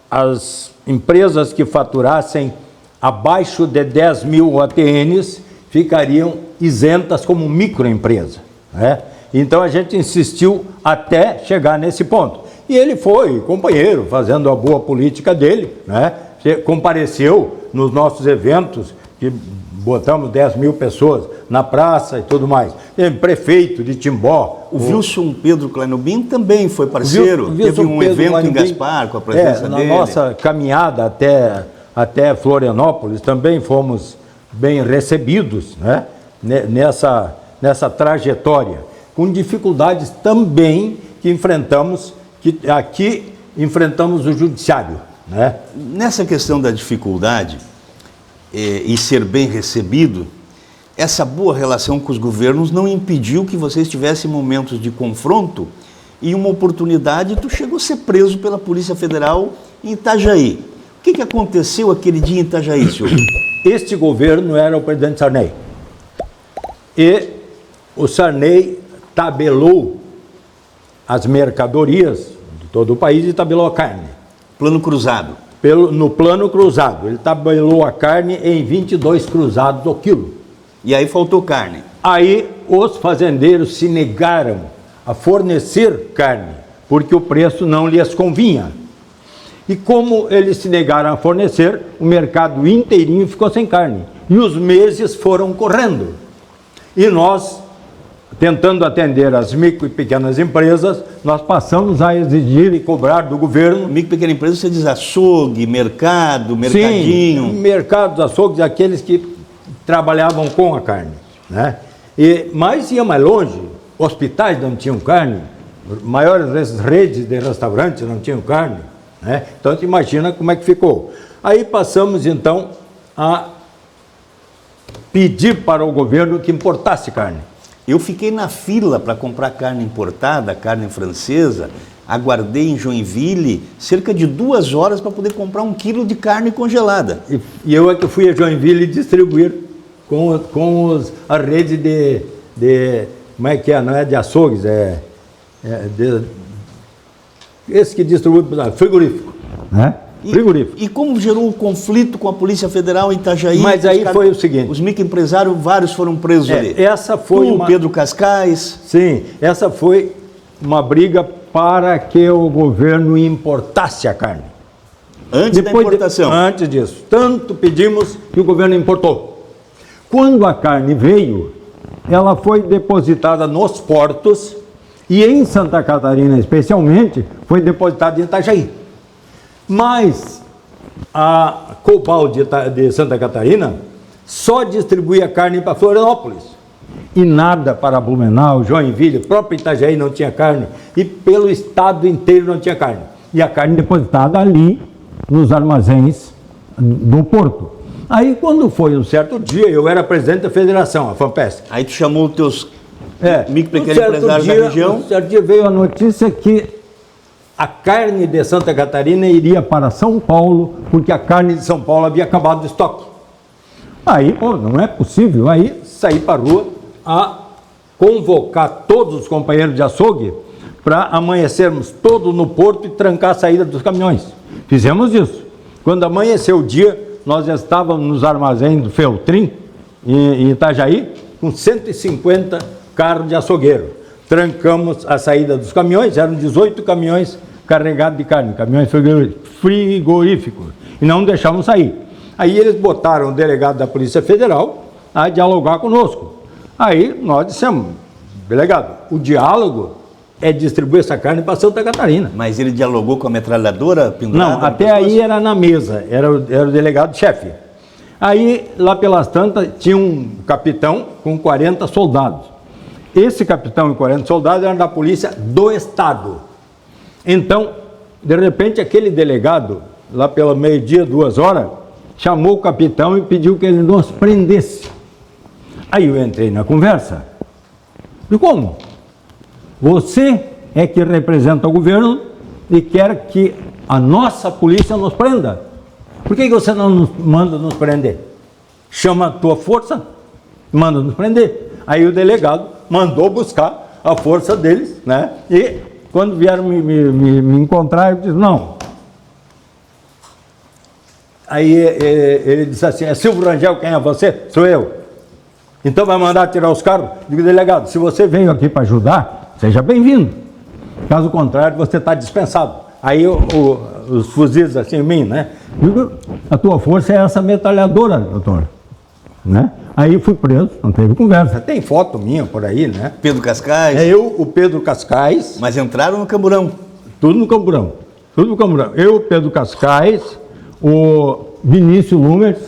as empresas que faturassem abaixo de 10 mil OTNs ficariam isentas como microempresa, né? Então a gente insistiu até chegar nesse ponto. E ele foi companheiro, fazendo a boa política dele, né? Compareceu nos nossos eventos, que botamos 10 mil pessoas na praça e tudo mais. Prefeito de Timbó. O Wilson Pedro Kleinubin também foi parceiro. Teve um evento em Gaspar com a presença dele. Na nossa caminhada até Florianópolis também fomos bem recebidos, né? Nessa trajetória, com dificuldades também que enfrentamos, que aqui enfrentamos o judiciário, né? Nessa questão da dificuldade e ser bem recebido, essa boa relação com os governos não impediu que vocês tivessem momentos de confronto e uma oportunidade, tu chegou a ser preso pela Polícia Federal em Itajaí. O que aconteceu aquele dia em Itajaí, senhor? Este governo era o presidente Sarney. E o Sarney tabelou as mercadorias de todo o país e tabelou a carne. Plano cruzado. No plano cruzado. Ele tabelou a carne em 22 cruzados ao quilo. E aí faltou carne. Aí os fazendeiros se negaram a fornecer carne, porque o preço não lhes convinha. E como eles se negaram a fornecer, o mercado inteirinho ficou sem carne. E os meses foram correndo. E nós, tentando atender as micro e pequenas empresas, nós passamos a exigir e cobrar do governo. Micro e pequena empresa, você diz açougue, mercado, mercadinho. Sim, mercados, açougues, aqueles que trabalhavam com a carne, né? Mas ia mais longe, hospitais não tinham carne, maiores redes de restaurantes não tinham carne, né? Então, você imagina como é que ficou. Aí passamos, então, a pedir para o governo que importasse carne. Eu fiquei na fila para comprar carne importada, carne francesa, aguardei em Joinville cerca de 2 horas para poder comprar 1 quilo de carne congelada. E eu é que fui a Joinville distribuir com a rede de como é que é, não é de açougues, esse que distribui frigorífico, né? Frigorífico. E como gerou o conflito com a Polícia Federal em Itajaí? Mas aí foi o seguinte... Os microempresários, vários foram presos ali. Essa foi Pedro Cascais... Sim, essa foi uma briga para que o governo importasse a carne. Antes da importação? Antes disso. Tanto pedimos que o governo importou. Quando a carne veio, ela foi depositada nos portos e em Santa Catarina, especialmente, foi depositada em Itajaí. Mas a Copal de Santa Catarina só distribuía carne para Florianópolis. E nada para Blumenau, Joinville, próprio Itajaí não tinha carne. E pelo estado inteiro não tinha carne. E a carne depositada ali nos armazéns do porto. Aí quando foi um certo dia, eu era presidente da federação, a FAMPESC. Aí tu chamou os teus micro e pequenos empresários da região. Um certo dia veio a notícia que a carne de Santa Catarina iria para São Paulo, porque a carne de São Paulo havia acabado de estoque. Aí, não é possível. Aí saí para a rua a convocar todos os companheiros de açougue para amanhecermos todos no porto e trancar a saída dos caminhões. Fizemos isso. Quando amanheceu o dia, nós já estávamos nos armazéns do Feltrim, em Itajaí, com 150 carros de açougueiro. Trancamos a saída dos caminhões, eram 18 caminhões carregados de carne, caminhões frigoríficos, e não deixavam sair. Aí eles botaram o delegado da Polícia Federal a dialogar conosco. Aí nós dissemos, delegado, o diálogo é distribuir essa carne para Santa Catarina. Mas ele dialogou com a metralhadora pendurada? Não, até aí era na mesa, era o delegado-chefe. Aí, lá pelas tantas, tinha um capitão com 40 soldados. Esse capitão e 40 soldados eram da polícia do Estado. Então, de repente, aquele delegado, lá pelo meio-dia, 2 horas, chamou o capitão e pediu que ele nos prendesse. Aí eu entrei na conversa. E como? Você é que representa o governo e quer que a nossa polícia nos prenda. Por que você não nos manda nos prender? Chama a tua força, manda nos prender. Aí o delegado mandou buscar a força deles, né? E quando vieram me encontrar, eu disse, não. Aí ele disse assim, é Silvio Rangel, quem é você? Sou eu. Então vai mandar tirar os carros? Digo, delegado, se você veio aqui para ajudar, seja bem-vindo. Caso contrário, você está dispensado. Aí os fuzis assim em mim, né? Digo, a tua força é essa metralhadora, doutor. Né? Aí fui preso, não teve conversa. Tem foto minha por aí, né? Pedro Cascais? É eu, o Pedro Cascais. Mas entraram no camburão? Tudo no camburão. Tudo no camburão. Eu, Pedro Cascais, o Vinícius Lumers,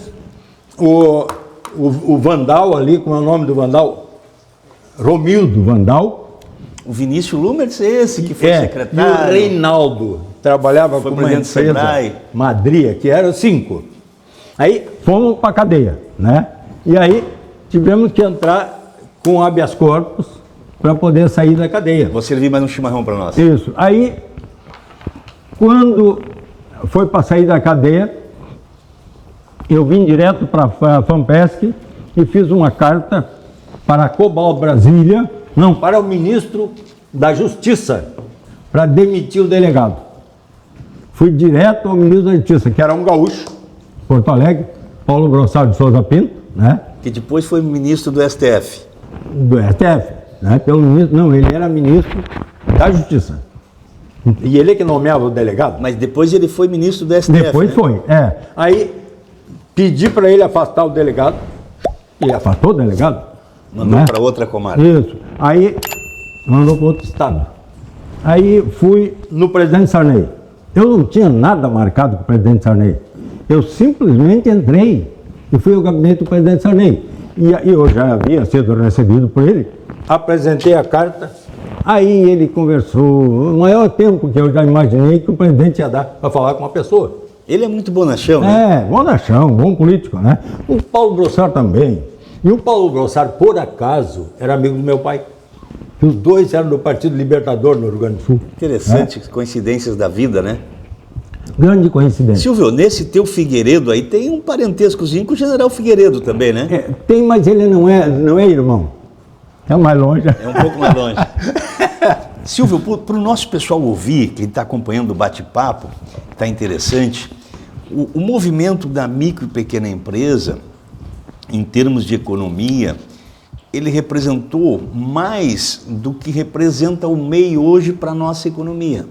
o Vandal ali, como é o nome do Vandal? Romildo Vandal. O Vinícius Lumers, esse que foi secretário. E o Reinaldo, trabalhava com uma empresa, Madria, que era 5. Aí fomos para a cadeia, né? E aí tivemos que entrar com habeas corpus para poder sair da cadeia. Vou servir mais um chimarrão para nós. Isso. Aí, quando foi para sair da cadeia, eu vim direto para a FAMPESC e fiz uma carta para a Cobal Brasília, não, para o ministro da Justiça, para demitir o delegado. Fui direto ao ministro da Justiça, que era um gaúcho, Porto Alegre, Paulo Grossal de Souza Pinto, né? Que depois foi ministro do STF. Do STF, né? Pelo ministro, não, ele era ministro da Justiça. E ele é que nomeava o delegado? Mas depois ele foi ministro do STF. Depois né? foi, é. Aí pedi para ele afastar o delegado, ele afastou o delegado. Mandou né? para outra comarca. Isso. Aí mandou para outro estado. Aí fui no presidente Sarney. Eu não tinha nada marcado com o presidente Sarney. Eu simplesmente entrei e fui ao gabinete do presidente Sarney. E eu já havia sido recebido por ele. Apresentei a carta. Aí ele conversou o maior tempo que eu já imaginei que o presidente ia dar para falar com uma pessoa. Ele é muito bonachão, né? É, bonachão, bom político, né? O Paulo Grossar também. E o Paulo Grossar, por acaso, era amigo do meu pai. Os dois eram do Partido Libertador no Rio Grande do Sul. Interessante, coincidências da vida, né? Grande coincidência. Silvio, nesse teu Figueiredo aí tem um parentescozinho com o General Figueiredo também, né? É, tem, mas ele não é irmão. É mais longe. É um pouco mais longe. Silvio, para o nosso pessoal ouvir, quem está acompanhando o bate-papo, está interessante, o movimento da micro e pequena empresa, em termos de economia, ele representou mais do que representa o MEI hoje para a nossa economia.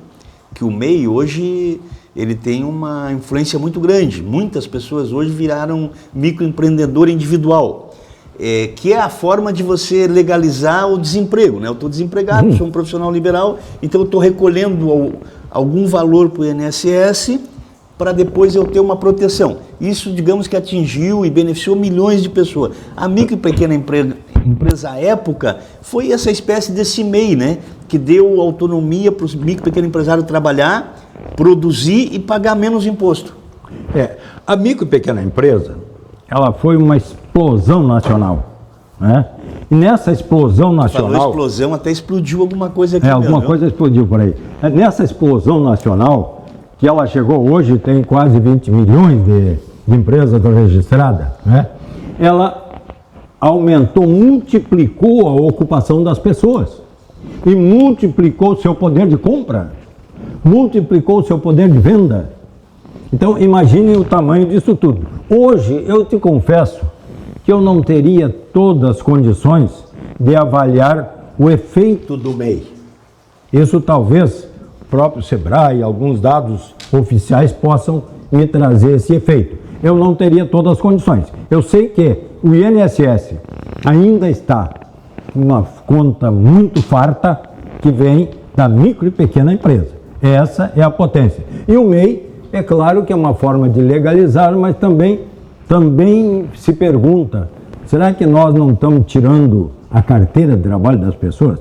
Que o MEI hoje ele tem uma influência muito grande. Muitas pessoas hoje viraram microempreendedor individual, que é a forma de você legalizar o desemprego, né? Eu estou desempregado, sou um profissional liberal, então eu estou recolhendo algum valor para o INSS para depois eu ter uma proteção. Isso, digamos que atingiu e beneficiou milhões de pessoas. A micro e pequena empresa à época foi essa espécie desse MEI, né? Que deu autonomia para os micro e pequeno empresário trabalhar, produzir e pagar menos imposto. A micro e pequena empresa, ela foi uma explosão nacional, né? E nessa explosão nacional... Falou explosão, até explodiu alguma coisa aqui. Alguma coisa explodiu por aí. Nessa explosão nacional, que ela chegou hoje, tem quase 20 milhões de empresas registradas, né? Ela aumentou, multiplicou a ocupação das pessoas e multiplicou o seu poder de compra, multiplicou o seu poder de venda. Então, imagine o tamanho disso tudo. Hoje, eu te confesso que eu não teria todas as condições de avaliar o efeito do MEI. Isso talvez o próprio Sebrae, alguns dados oficiais possam me trazer esse efeito. Eu não teria todas as condições. Eu sei que o INSS ainda está uma conta muito farta que vem da micro e pequena empresa. Essa é a potência. E o MEI, é claro que é uma forma de legalizar, mas também se pergunta, será que nós não estamos tirando a carteira de trabalho das pessoas?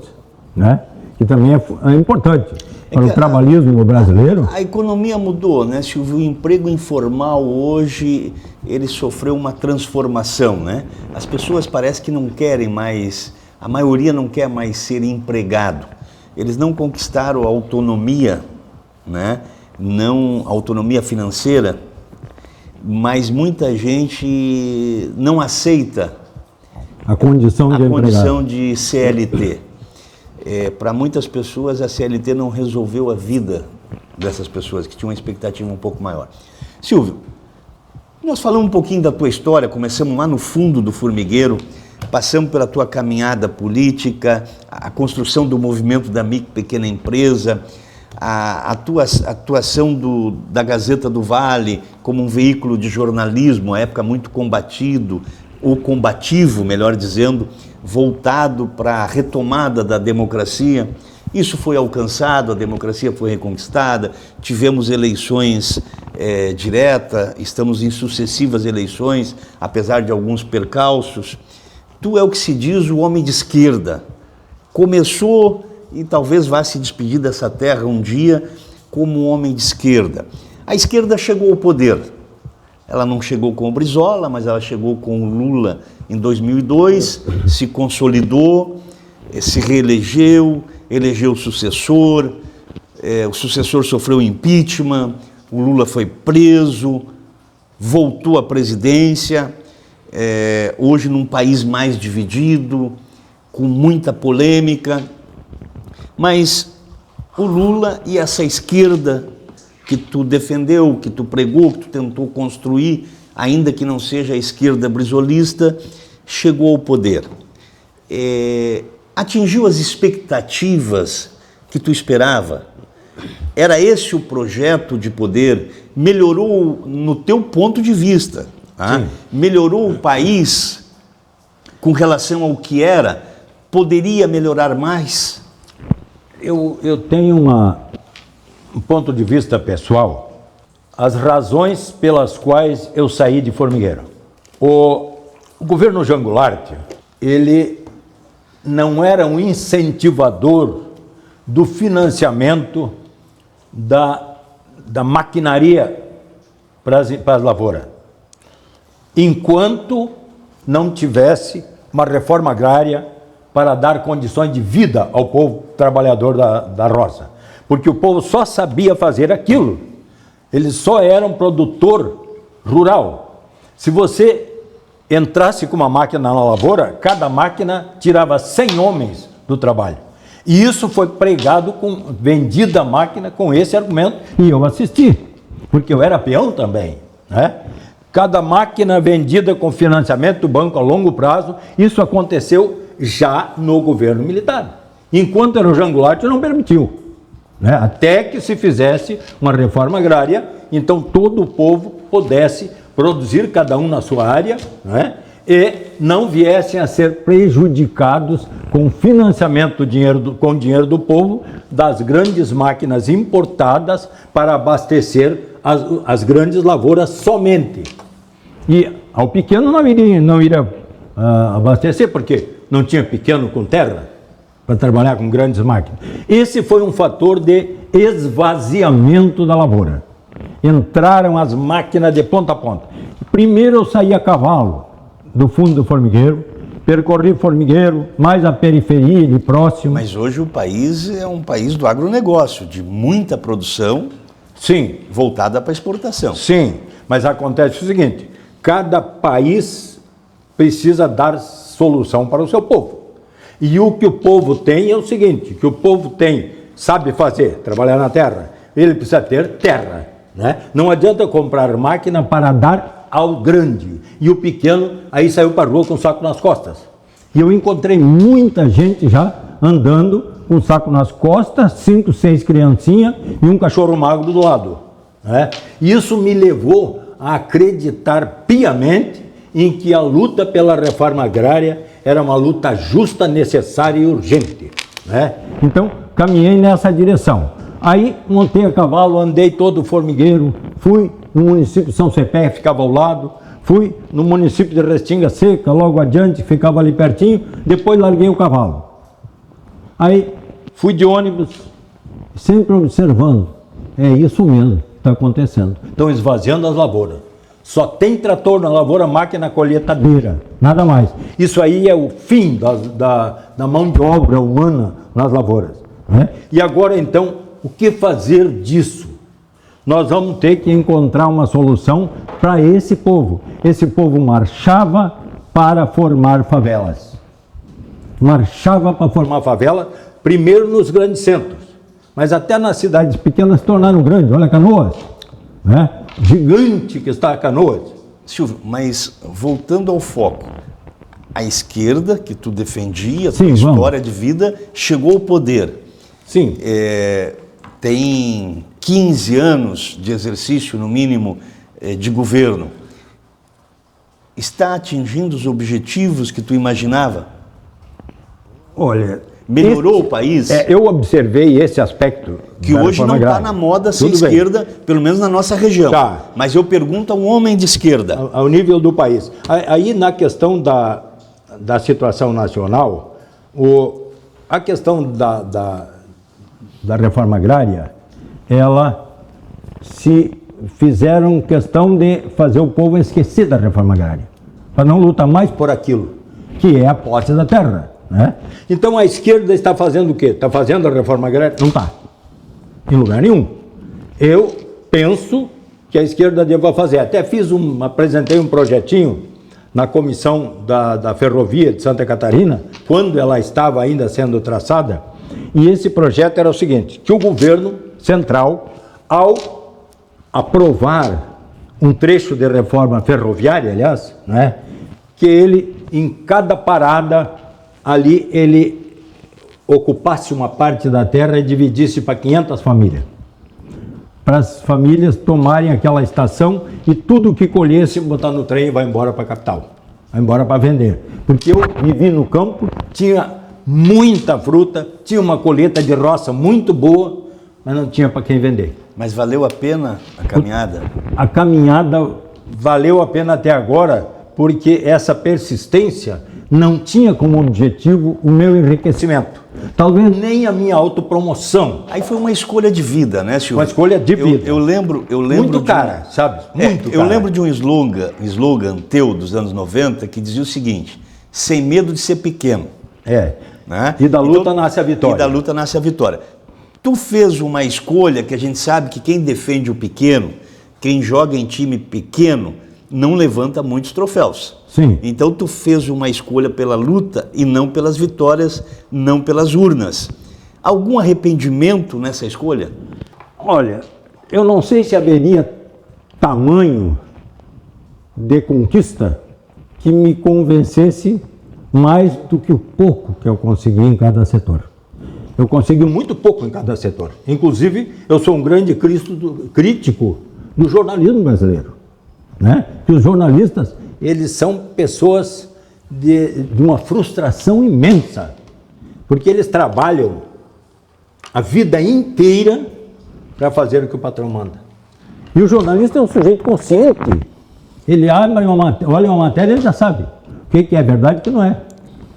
Né? Que também é importante para o trabalhismo brasileiro. A economia mudou, né, Silvio? O emprego informal hoje, ele sofreu uma transformação, né? As pessoas parece que não querem mais, a maioria não quer mais ser empregado. Eles não conquistaram a autonomia, né? Não autonomia financeira, mas muita gente não aceita a condição de empregado. Condição de CLT. Para muitas pessoas, a CLT não resolveu a vida dessas pessoas que tinham uma expectativa um pouco maior. Silvio, nós falamos um pouquinho da tua história, começamos lá no fundo do formigueiro, passamos pela tua caminhada política, a construção do movimento da micro e pequena empresa, a atuação da Gazeta do Vale como um veículo de jornalismo, à época muito combatido, ou combativo, melhor dizendo, voltado para a retomada da democracia. Isso foi alcançado, a democracia foi reconquistada, tivemos eleições diretas, estamos em sucessivas eleições, apesar de alguns percalços. Tu é o que se diz o homem de esquerda. Começou e talvez vá se despedir dessa terra um dia como um homem de esquerda. A esquerda chegou ao poder. Ela não chegou com o Brizola, mas ela chegou com o Lula em 2002, se consolidou, se reelegeu, elegeu o sucessor sofreu impeachment, o Lula foi preso, voltou à presidência, hoje num país mais dividido, com muita polêmica, mas o Lula e essa esquerda que tu defendeu, que tu pregou, que tu tentou construir, ainda que não seja a esquerda brisolista, chegou ao poder. Atingiu as expectativas que tu esperava? Era esse o projeto de poder? Melhorou no teu ponto de vista? Tá? Melhorou o país com relação ao que era? Poderia melhorar mais? Eu tenho um ponto de vista pessoal, as razões pelas quais eu saí de Formigueiro. O governo João Goulart, ele não era um incentivador do financiamento da maquinaria para as lavouras, enquanto não tivesse uma reforma agrária para dar condições de vida ao povo trabalhador da roça. Porque o povo só sabia fazer aquilo. Eles só eram produtor rural. Se você entrasse com uma máquina na lavoura, cada máquina tirava 100 homens do trabalho. E isso foi pregado, vendida a máquina com esse argumento. E eu assisti, porque eu era peão também, né? Cada máquina vendida com financiamento do banco a longo prazo, isso aconteceu já no governo militar. Enquanto era o João Goulart, não permitiu, né? Até que se fizesse uma reforma agrária, então todo o povo pudesse produzir, cada um na sua área, né? E não viessem a ser prejudicados com financiamento com dinheiro do povo das grandes máquinas importadas para abastecer as grandes lavouras somente. E ao pequeno não iria abastecer, porque não tinha pequeno com terra para trabalhar com grandes máquinas. Esse foi um fator de esvaziamento da lavoura. Entraram as máquinas de ponta a ponta. Primeiro eu saí a cavalo do fundo do formigueiro, percorri formigueiro, mais a periferia ali próximo. Mas hoje o país é um país do agronegócio, de muita produção. Sim. Voltada para exportação. Sim, mas acontece o seguinte, cada país precisa dar solução para o seu povo. E o que o povo tem é o seguinte, que o povo tem, sabe fazer, trabalhar na terra, ele precisa ter terra, né? Não adianta comprar máquina para dar ao grande, e o pequeno aí saiu para a rua com o saco nas costas. E eu encontrei muita gente já andando com o saco nas costas, 5, 6 criancinhas e um cachorro magro do lado, né? Isso me levou a acreditar piamente em que a luta pela reforma agrária era uma luta justa, necessária e urgente, né? Então, caminhei nessa direção. Aí, montei a cavalo, andei todo o formigueiro, fui no município de São Cepé, ficava ao lado, fui no município de Restinga Seca, logo adiante, ficava ali pertinho, depois larguei o cavalo. Aí, fui de ônibus, sempre observando, é isso mesmo que está acontecendo. Estão esvaziando as lavouras. Só tem trator na lavoura, máquina colheitadeira, nada mais. Isso aí é o fim da mão de obra humana nas lavouras, né? E agora, então, o que fazer disso? Nós vamos ter que encontrar uma solução para esse povo. Esse povo marchava para formar favelas. Marchava para formar favela, primeiro nos grandes centros, mas até nas cidades pequenas se tornaram grandes. Olha Canoas, né? Gigante que está a Canoas. Silvio, mas voltando ao foco, a esquerda que tu defendia, a tua Sim, história de vida, chegou ao poder. Sim. Tem 15 anos de exercício, no mínimo, de governo. Está atingindo os objetivos que tu imaginava? Olha, melhorou o país? Eu observei esse aspecto. Que hoje não está na moda ser esquerda, pelo menos na nossa região. Tá. Mas eu pergunto a um homem de esquerda. Ao nível do país. Aí, na questão da situação nacional, a questão da reforma agrária, ela se fizeram questão de fazer o povo esquecer da reforma agrária, para não lutar mais por aquilo, que é a posse da terra, né? Então a esquerda está fazendo o quê? Está fazendo a reforma agrária? Não está, em lugar nenhum. Eu penso que a esquerda deva fazer. Até apresentei um projetinho na comissão da ferrovia de Santa Catarina, quando ela estava ainda sendo traçada, e esse projeto era o seguinte, que o governo central, ao aprovar um trecho de reforma ferroviária, aliás, né, que ele, em cada parada, ali ele ocupasse uma parte da terra e dividisse para 500 famílias. Para as famílias tomarem aquela estação e tudo que colhesse, botar no trem e vai embora para a capital. Vai embora para vender. Porque eu vivi no campo, tinha muita fruta, tinha uma colheita de roça muito boa, mas não tinha para quem vender. Mas valeu a pena a caminhada? A caminhada valeu a pena até agora, porque essa persistência não tinha como objetivo o meu enriquecimento. Talvez nem a minha autopromoção. Aí foi uma escolha de vida, né, Silvio? Uma escolha de vida. Eu lembro muito cara, sabe? Muito eu lembro de um slogan teu dos anos 90 que dizia o seguinte: sem medo de ser pequeno. Né? E da luta nasce a vitória. E da luta nasce a vitória. Tu fez uma escolha que a gente sabe que quem defende o pequeno, quem joga em time pequeno, não levanta muitos troféus. Sim. Então tu fez uma escolha pela luta e não pelas vitórias, não pelas urnas. Algum arrependimento nessa escolha? Olha, eu não sei se haveria tamanho de conquista que me convencesse mais do que o pouco que eu consegui em cada setor. Eu consegui muito pouco em cada setor. Inclusive, eu sou um grande crítico do jornalismo brasileiro, né? Que os jornalistas, eles são pessoas de uma frustração imensa, porque eles trabalham a vida inteira para fazer o que o patrão manda. E o jornalista é um sujeito consciente. Ele olha uma matéria e ele já sabe o que é verdade e o que não é.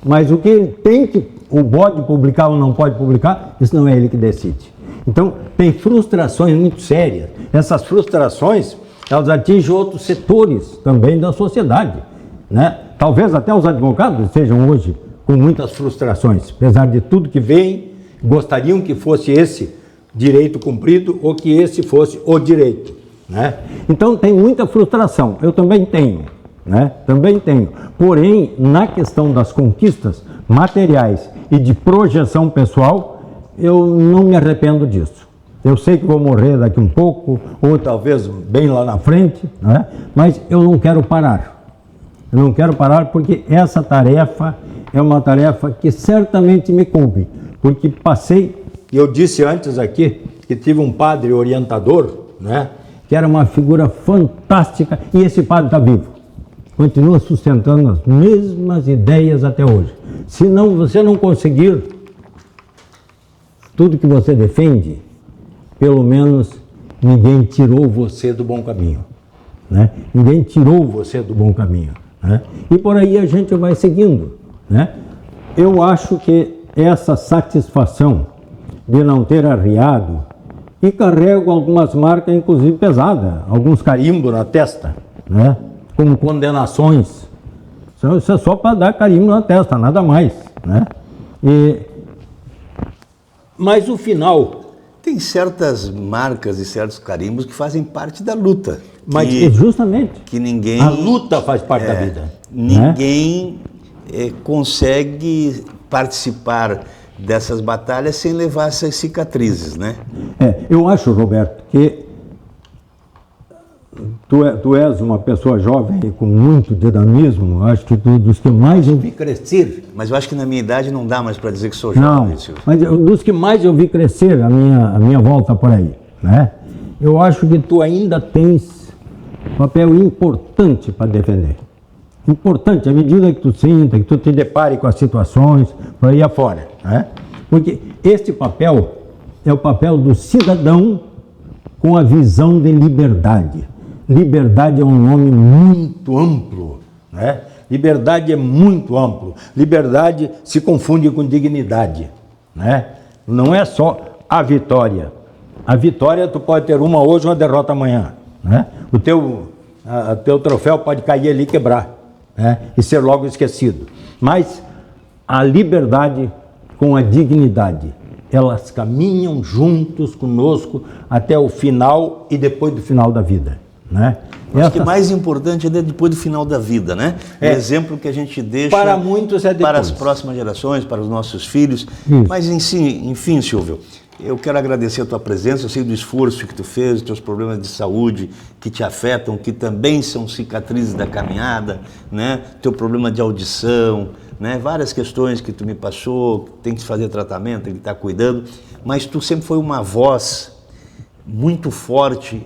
Mas o que ele tem que, ou pode publicar ou não pode publicar, isso não é ele que decide. Então, tem frustrações muito sérias. Essas frustrações, elas atingem outros setores também da sociedade, né? Talvez até os advogados estejam hoje com muitas frustrações, apesar de tudo que vem, gostariam que fosse esse direito cumprido ou que esse fosse o direito, né? Então tem muita frustração, eu também tenho, né? Também tenho. Porém, na questão das conquistas materiais e de projeção pessoal, eu não me arrependo disso. Eu sei que vou morrer daqui um pouco, ou talvez bem lá na frente, né? Mas eu não quero parar. Eu não quero parar porque essa tarefa é uma tarefa que certamente me coube. Porque passei, eu disse antes aqui, que tive um padre orientador, né? Que era uma figura fantástica, e esse padre está vivo. Continua sustentando as mesmas ideias até hoje. Se não, você não conseguir tudo que você defende, pelo menos ninguém tirou você do bom caminho, né? Ninguém tirou você do bom caminho, né? E por aí a gente vai seguindo, né? Eu acho que essa satisfação de não ter arriado, e carrego algumas marcas, inclusive pesadas, alguns carimbos na testa, né? Como condenações. Isso é só para dar carimbo na testa, nada mais, né? Mas o final... Tem certas marcas e certos carimbos que fazem parte da luta. Mas justamente, que ninguém... A luta faz parte da vida. Ninguém consegue participar dessas batalhas sem levar essas cicatrizes, né? Eu acho, Roberto, que tu és uma pessoa jovem e com muito dinamismo, acho que dos que mais eu vi crescer. Mas eu acho que na minha idade não dá mais para dizer que sou jovem. Não, mas dos que mais eu vi crescer a minha volta por aí, né? Eu acho que tu ainda tens um papel importante para defender. Importante, à medida que tu sinta, que tu te depare com as situações, por aí afora, né? Porque este papel é o papel do cidadão com a visão de liberdade. Liberdade é um nome muito amplo, né? Liberdade é muito amplo. Liberdade se confunde com dignidade, né? Não é só a vitória. A vitória tu pode ter uma hoje, uma derrota amanhã, né? O teu troféu pode cair ali e quebrar, né? E ser logo esquecido. Mas a liberdade com a dignidade, elas caminham juntos conosco até o final e depois do final da vida. né? Acho que mais importante é depois do final da vida, né? O exemplo que a gente deixa para muitos é depois. Para as próximas gerações, para os nossos filhos. Isso. Mas, enfim, Silvio, eu quero agradecer a tua presença, eu sei do esforço que tu fez, os teus problemas de saúde que te afetam, que também são cicatrizes da caminhada, né? Teu problema de audição, né? Várias questões que tu me passou, tem que fazer tratamento, tem que estar cuidando, mas tu sempre foi uma voz muito forte,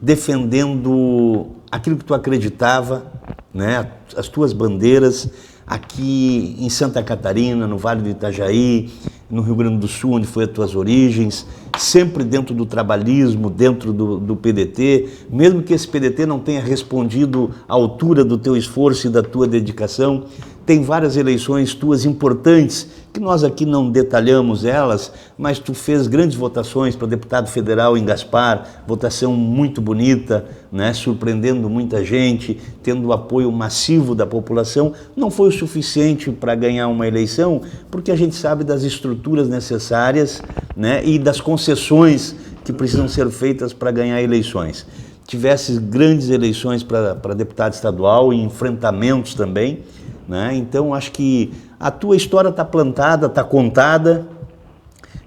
defendendo aquilo que tu acreditava, né? As tuas bandeiras aqui em Santa Catarina, no Vale do Itajaí, no Rio Grande do Sul, onde foi as tuas origens, sempre dentro do trabalhismo, dentro do PDT, mesmo que esse PDT não tenha respondido à altura do teu esforço e da tua dedicação. Tem várias eleições tuas importantes, que nós aqui não detalhamos elas, mas tu fez grandes votações para deputado federal em Gaspar, votação muito bonita, né? Surpreendendo muita gente, tendo o apoio massivo da população. Não foi o suficiente para ganhar uma eleição, porque a gente sabe das estruturas necessárias, né? E das concessões que precisam ser feitas para ganhar eleições. Tivesse grandes eleições para deputado estadual e enfrentamentos também, né? Então, acho que a tua história está plantada, está contada,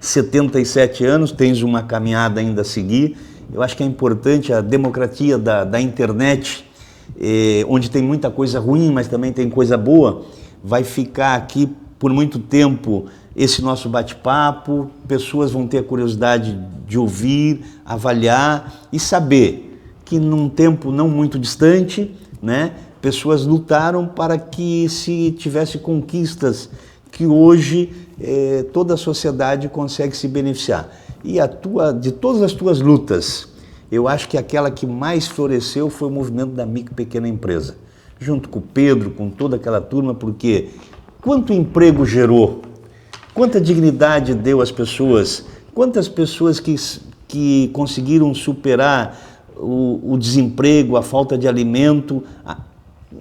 77 anos, tens uma caminhada ainda a seguir. Eu acho que é importante a democracia da internet, onde tem muita coisa ruim, mas também tem coisa boa, vai ficar aqui por muito tempo esse nosso bate-papo, pessoas vão ter a curiosidade de ouvir, avaliar e saber que num tempo não muito distante, né, pessoas lutaram para que se tivesse conquistas que hoje toda a sociedade consegue se beneficiar. E de todas as tuas lutas, eu acho que aquela que mais floresceu foi o movimento da micro e pequena empresa. Junto com o Pedro, com toda aquela turma, porque quanto emprego gerou, quanta dignidade deu às pessoas, quantas pessoas que conseguiram superar o desemprego, a falta de alimento,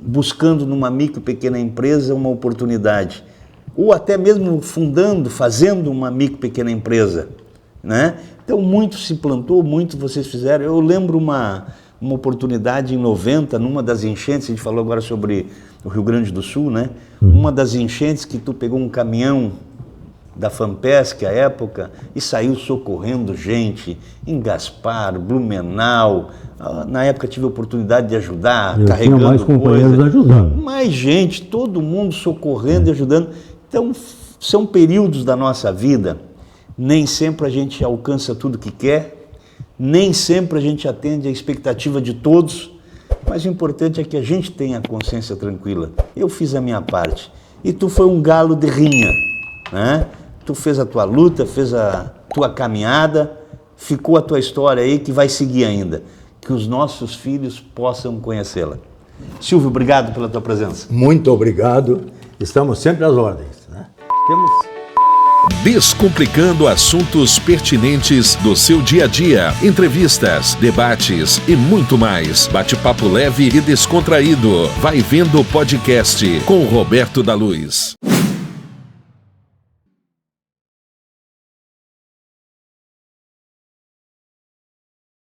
buscando numa micro e pequena empresa uma oportunidade, ou até mesmo fazendo uma micro e pequena empresa, né? Então muito se plantou, muito vocês fizeram. Eu lembro uma oportunidade em 90, numa das enchentes, a gente falou agora sobre o Rio Grande do Sul, né? Uma das enchentes que tu pegou um caminhão da FAMPESC à época e saiu socorrendo gente em Gaspar, Blumenau. Na época tive a oportunidade de ajudar, carregando tinha mais companheiros coisa, ajudando. mais gente, todo mundo socorrendo e ajudando. Então, são períodos da nossa vida, nem sempre a gente alcança tudo que quer, nem sempre a gente atende a expectativa de todos, mas o importante é que a gente tenha a consciência tranquila. Eu fiz a minha parte e tu foi um galo de rinha, né? Tu fez a tua luta, fez a tua caminhada, ficou a tua história aí que vai seguir ainda. Que os nossos filhos possam conhecê-la. Silvio, obrigado pela tua presença. Muito obrigado. Estamos sempre às ordens, né? Descomplicando assuntos pertinentes do seu dia a dia, entrevistas, debates e muito mais. Bate-papo leve e descontraído. Vai Vendo Podcast com Roberto da Luz.